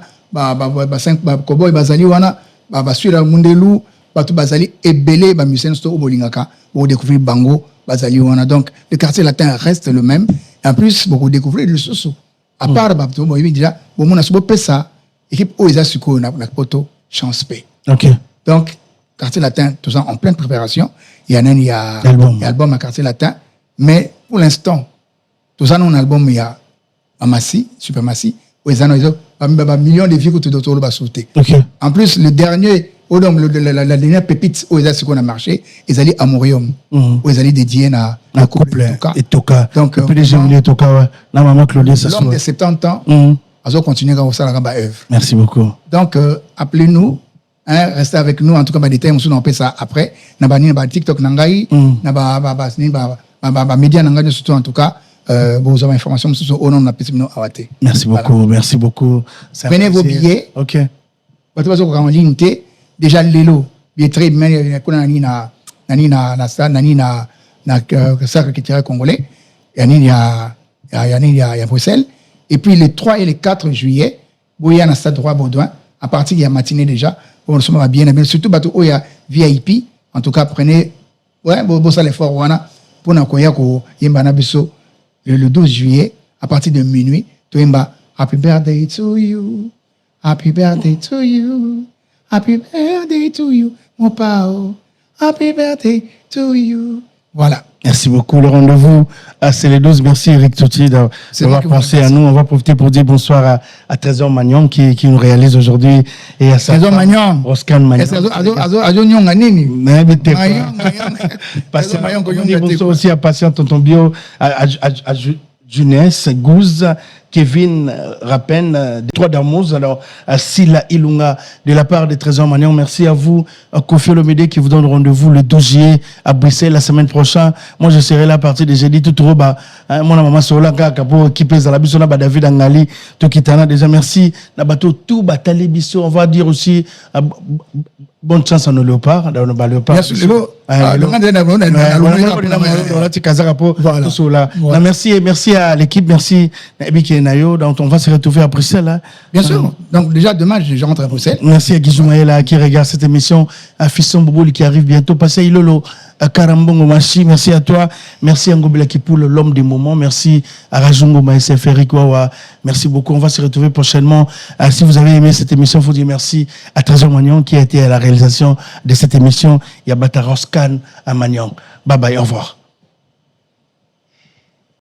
Koboy Bazali Wana, Basura Mundelu, Batu Bazali, et Belé, Musen Sto Bolingaka, pour découvrir Bango, Bazali Wana. Donc, le quartier latin reste le même. Et en plus, pour découvrir le Soso. À part, déjà, on a ce beau ça, équipe Oisa Suko, na poto, chance paix. Ok. Donc, quartier latin, tout ça en pleine préparation. Il y a album à quartier latin. Mais pour l'instant, tout ça, non, album, il y a Mamassi, Supermassi, où ils ont millions de vies que tu dois sauter. En plus, le dernier, la dernière pépite où ils ont marché, ils allaient à Morium, où ils allaient dédier à la couple et Toka. Donc, le PDG de Toka, la maman Claudie, ça l'homme de 70 ans, ils ont continué à faire la œuvre. Merci beaucoup. Donc, appelez-nous. Restez avec nous, en tout cas, des détails, on peut ça après. TikTok, média, surtout, en tout cas, vous avez informations au nom de la petite Awate. Merci beaucoup, merci beaucoup. Prenez vos billets. Ok. En ligne, déjà, l'élo, billetterie, mais il y a congolais, il y a Bruxelles. Et puis, les 3 et les 4 juillet, il y a un stade Roi Baudouin, à partir de la matinée déjà. Bon, nous bien, surtout où il y a VIP. En tout cas, prenez, ça l'effort, pour nous le 12 juillet, à partir de minuit, tu as Happy birthday to you, happy birthday to you, happy birthday to you, mon pao, happy birthday to you. Voilà. Merci beaucoup. Le rendez-vous, c'est les 12. Merci Eric Touti d'avoir pensé à nous. On va profiter pour dire bonsoir à Trésor Magnon qui nous réalise aujourd'hui. Et à Trésor Magnon. Oscar Magnon. Bonsoir aussi à Patient Tonton Bio, à Jeunesse, Gouze, Kevin Rapen, 3 Damouz, alors à Silla Ilunga, de la part de Trésor Magnon. Merci à vous, à Kofi Olomide qui vous donne rendez-vous le 12 juillet à Bruxelles la semaine prochaine. Moi, je serai là à partir de jeudi tout au bas. Mon maman Sola pour équiper Zalabisona, David Angali, Tokitana. Déjà, merci. Nabato, tout Batali Bisso. On va dire aussi bonne chance à nos léopards. Merci et merci à l'équipe, merci Ebiki Nayo. Donc on va se retrouver à Bruxelles. Bien sûr. Donc déjà demain je rentre à Bruxelles. Merci à Guizou Maëla qui regarde cette émission, à Fisson Boubouli qui arrive bientôt. Passez Ilolo, à Karambongo Machi. Merci à toi. Merci à Ngobela Kipoul, l'homme des moments. Merci à Rajungo Maïsef Eric Wawa. Merci beaucoup. On va se retrouver prochainement. Si vous avez aimé cette émission, il faut dire merci à Trésor Magnon qui a été à la réalisation de cette émission. Il y a Bataros Khan à Magnon. Bye bye, au revoir.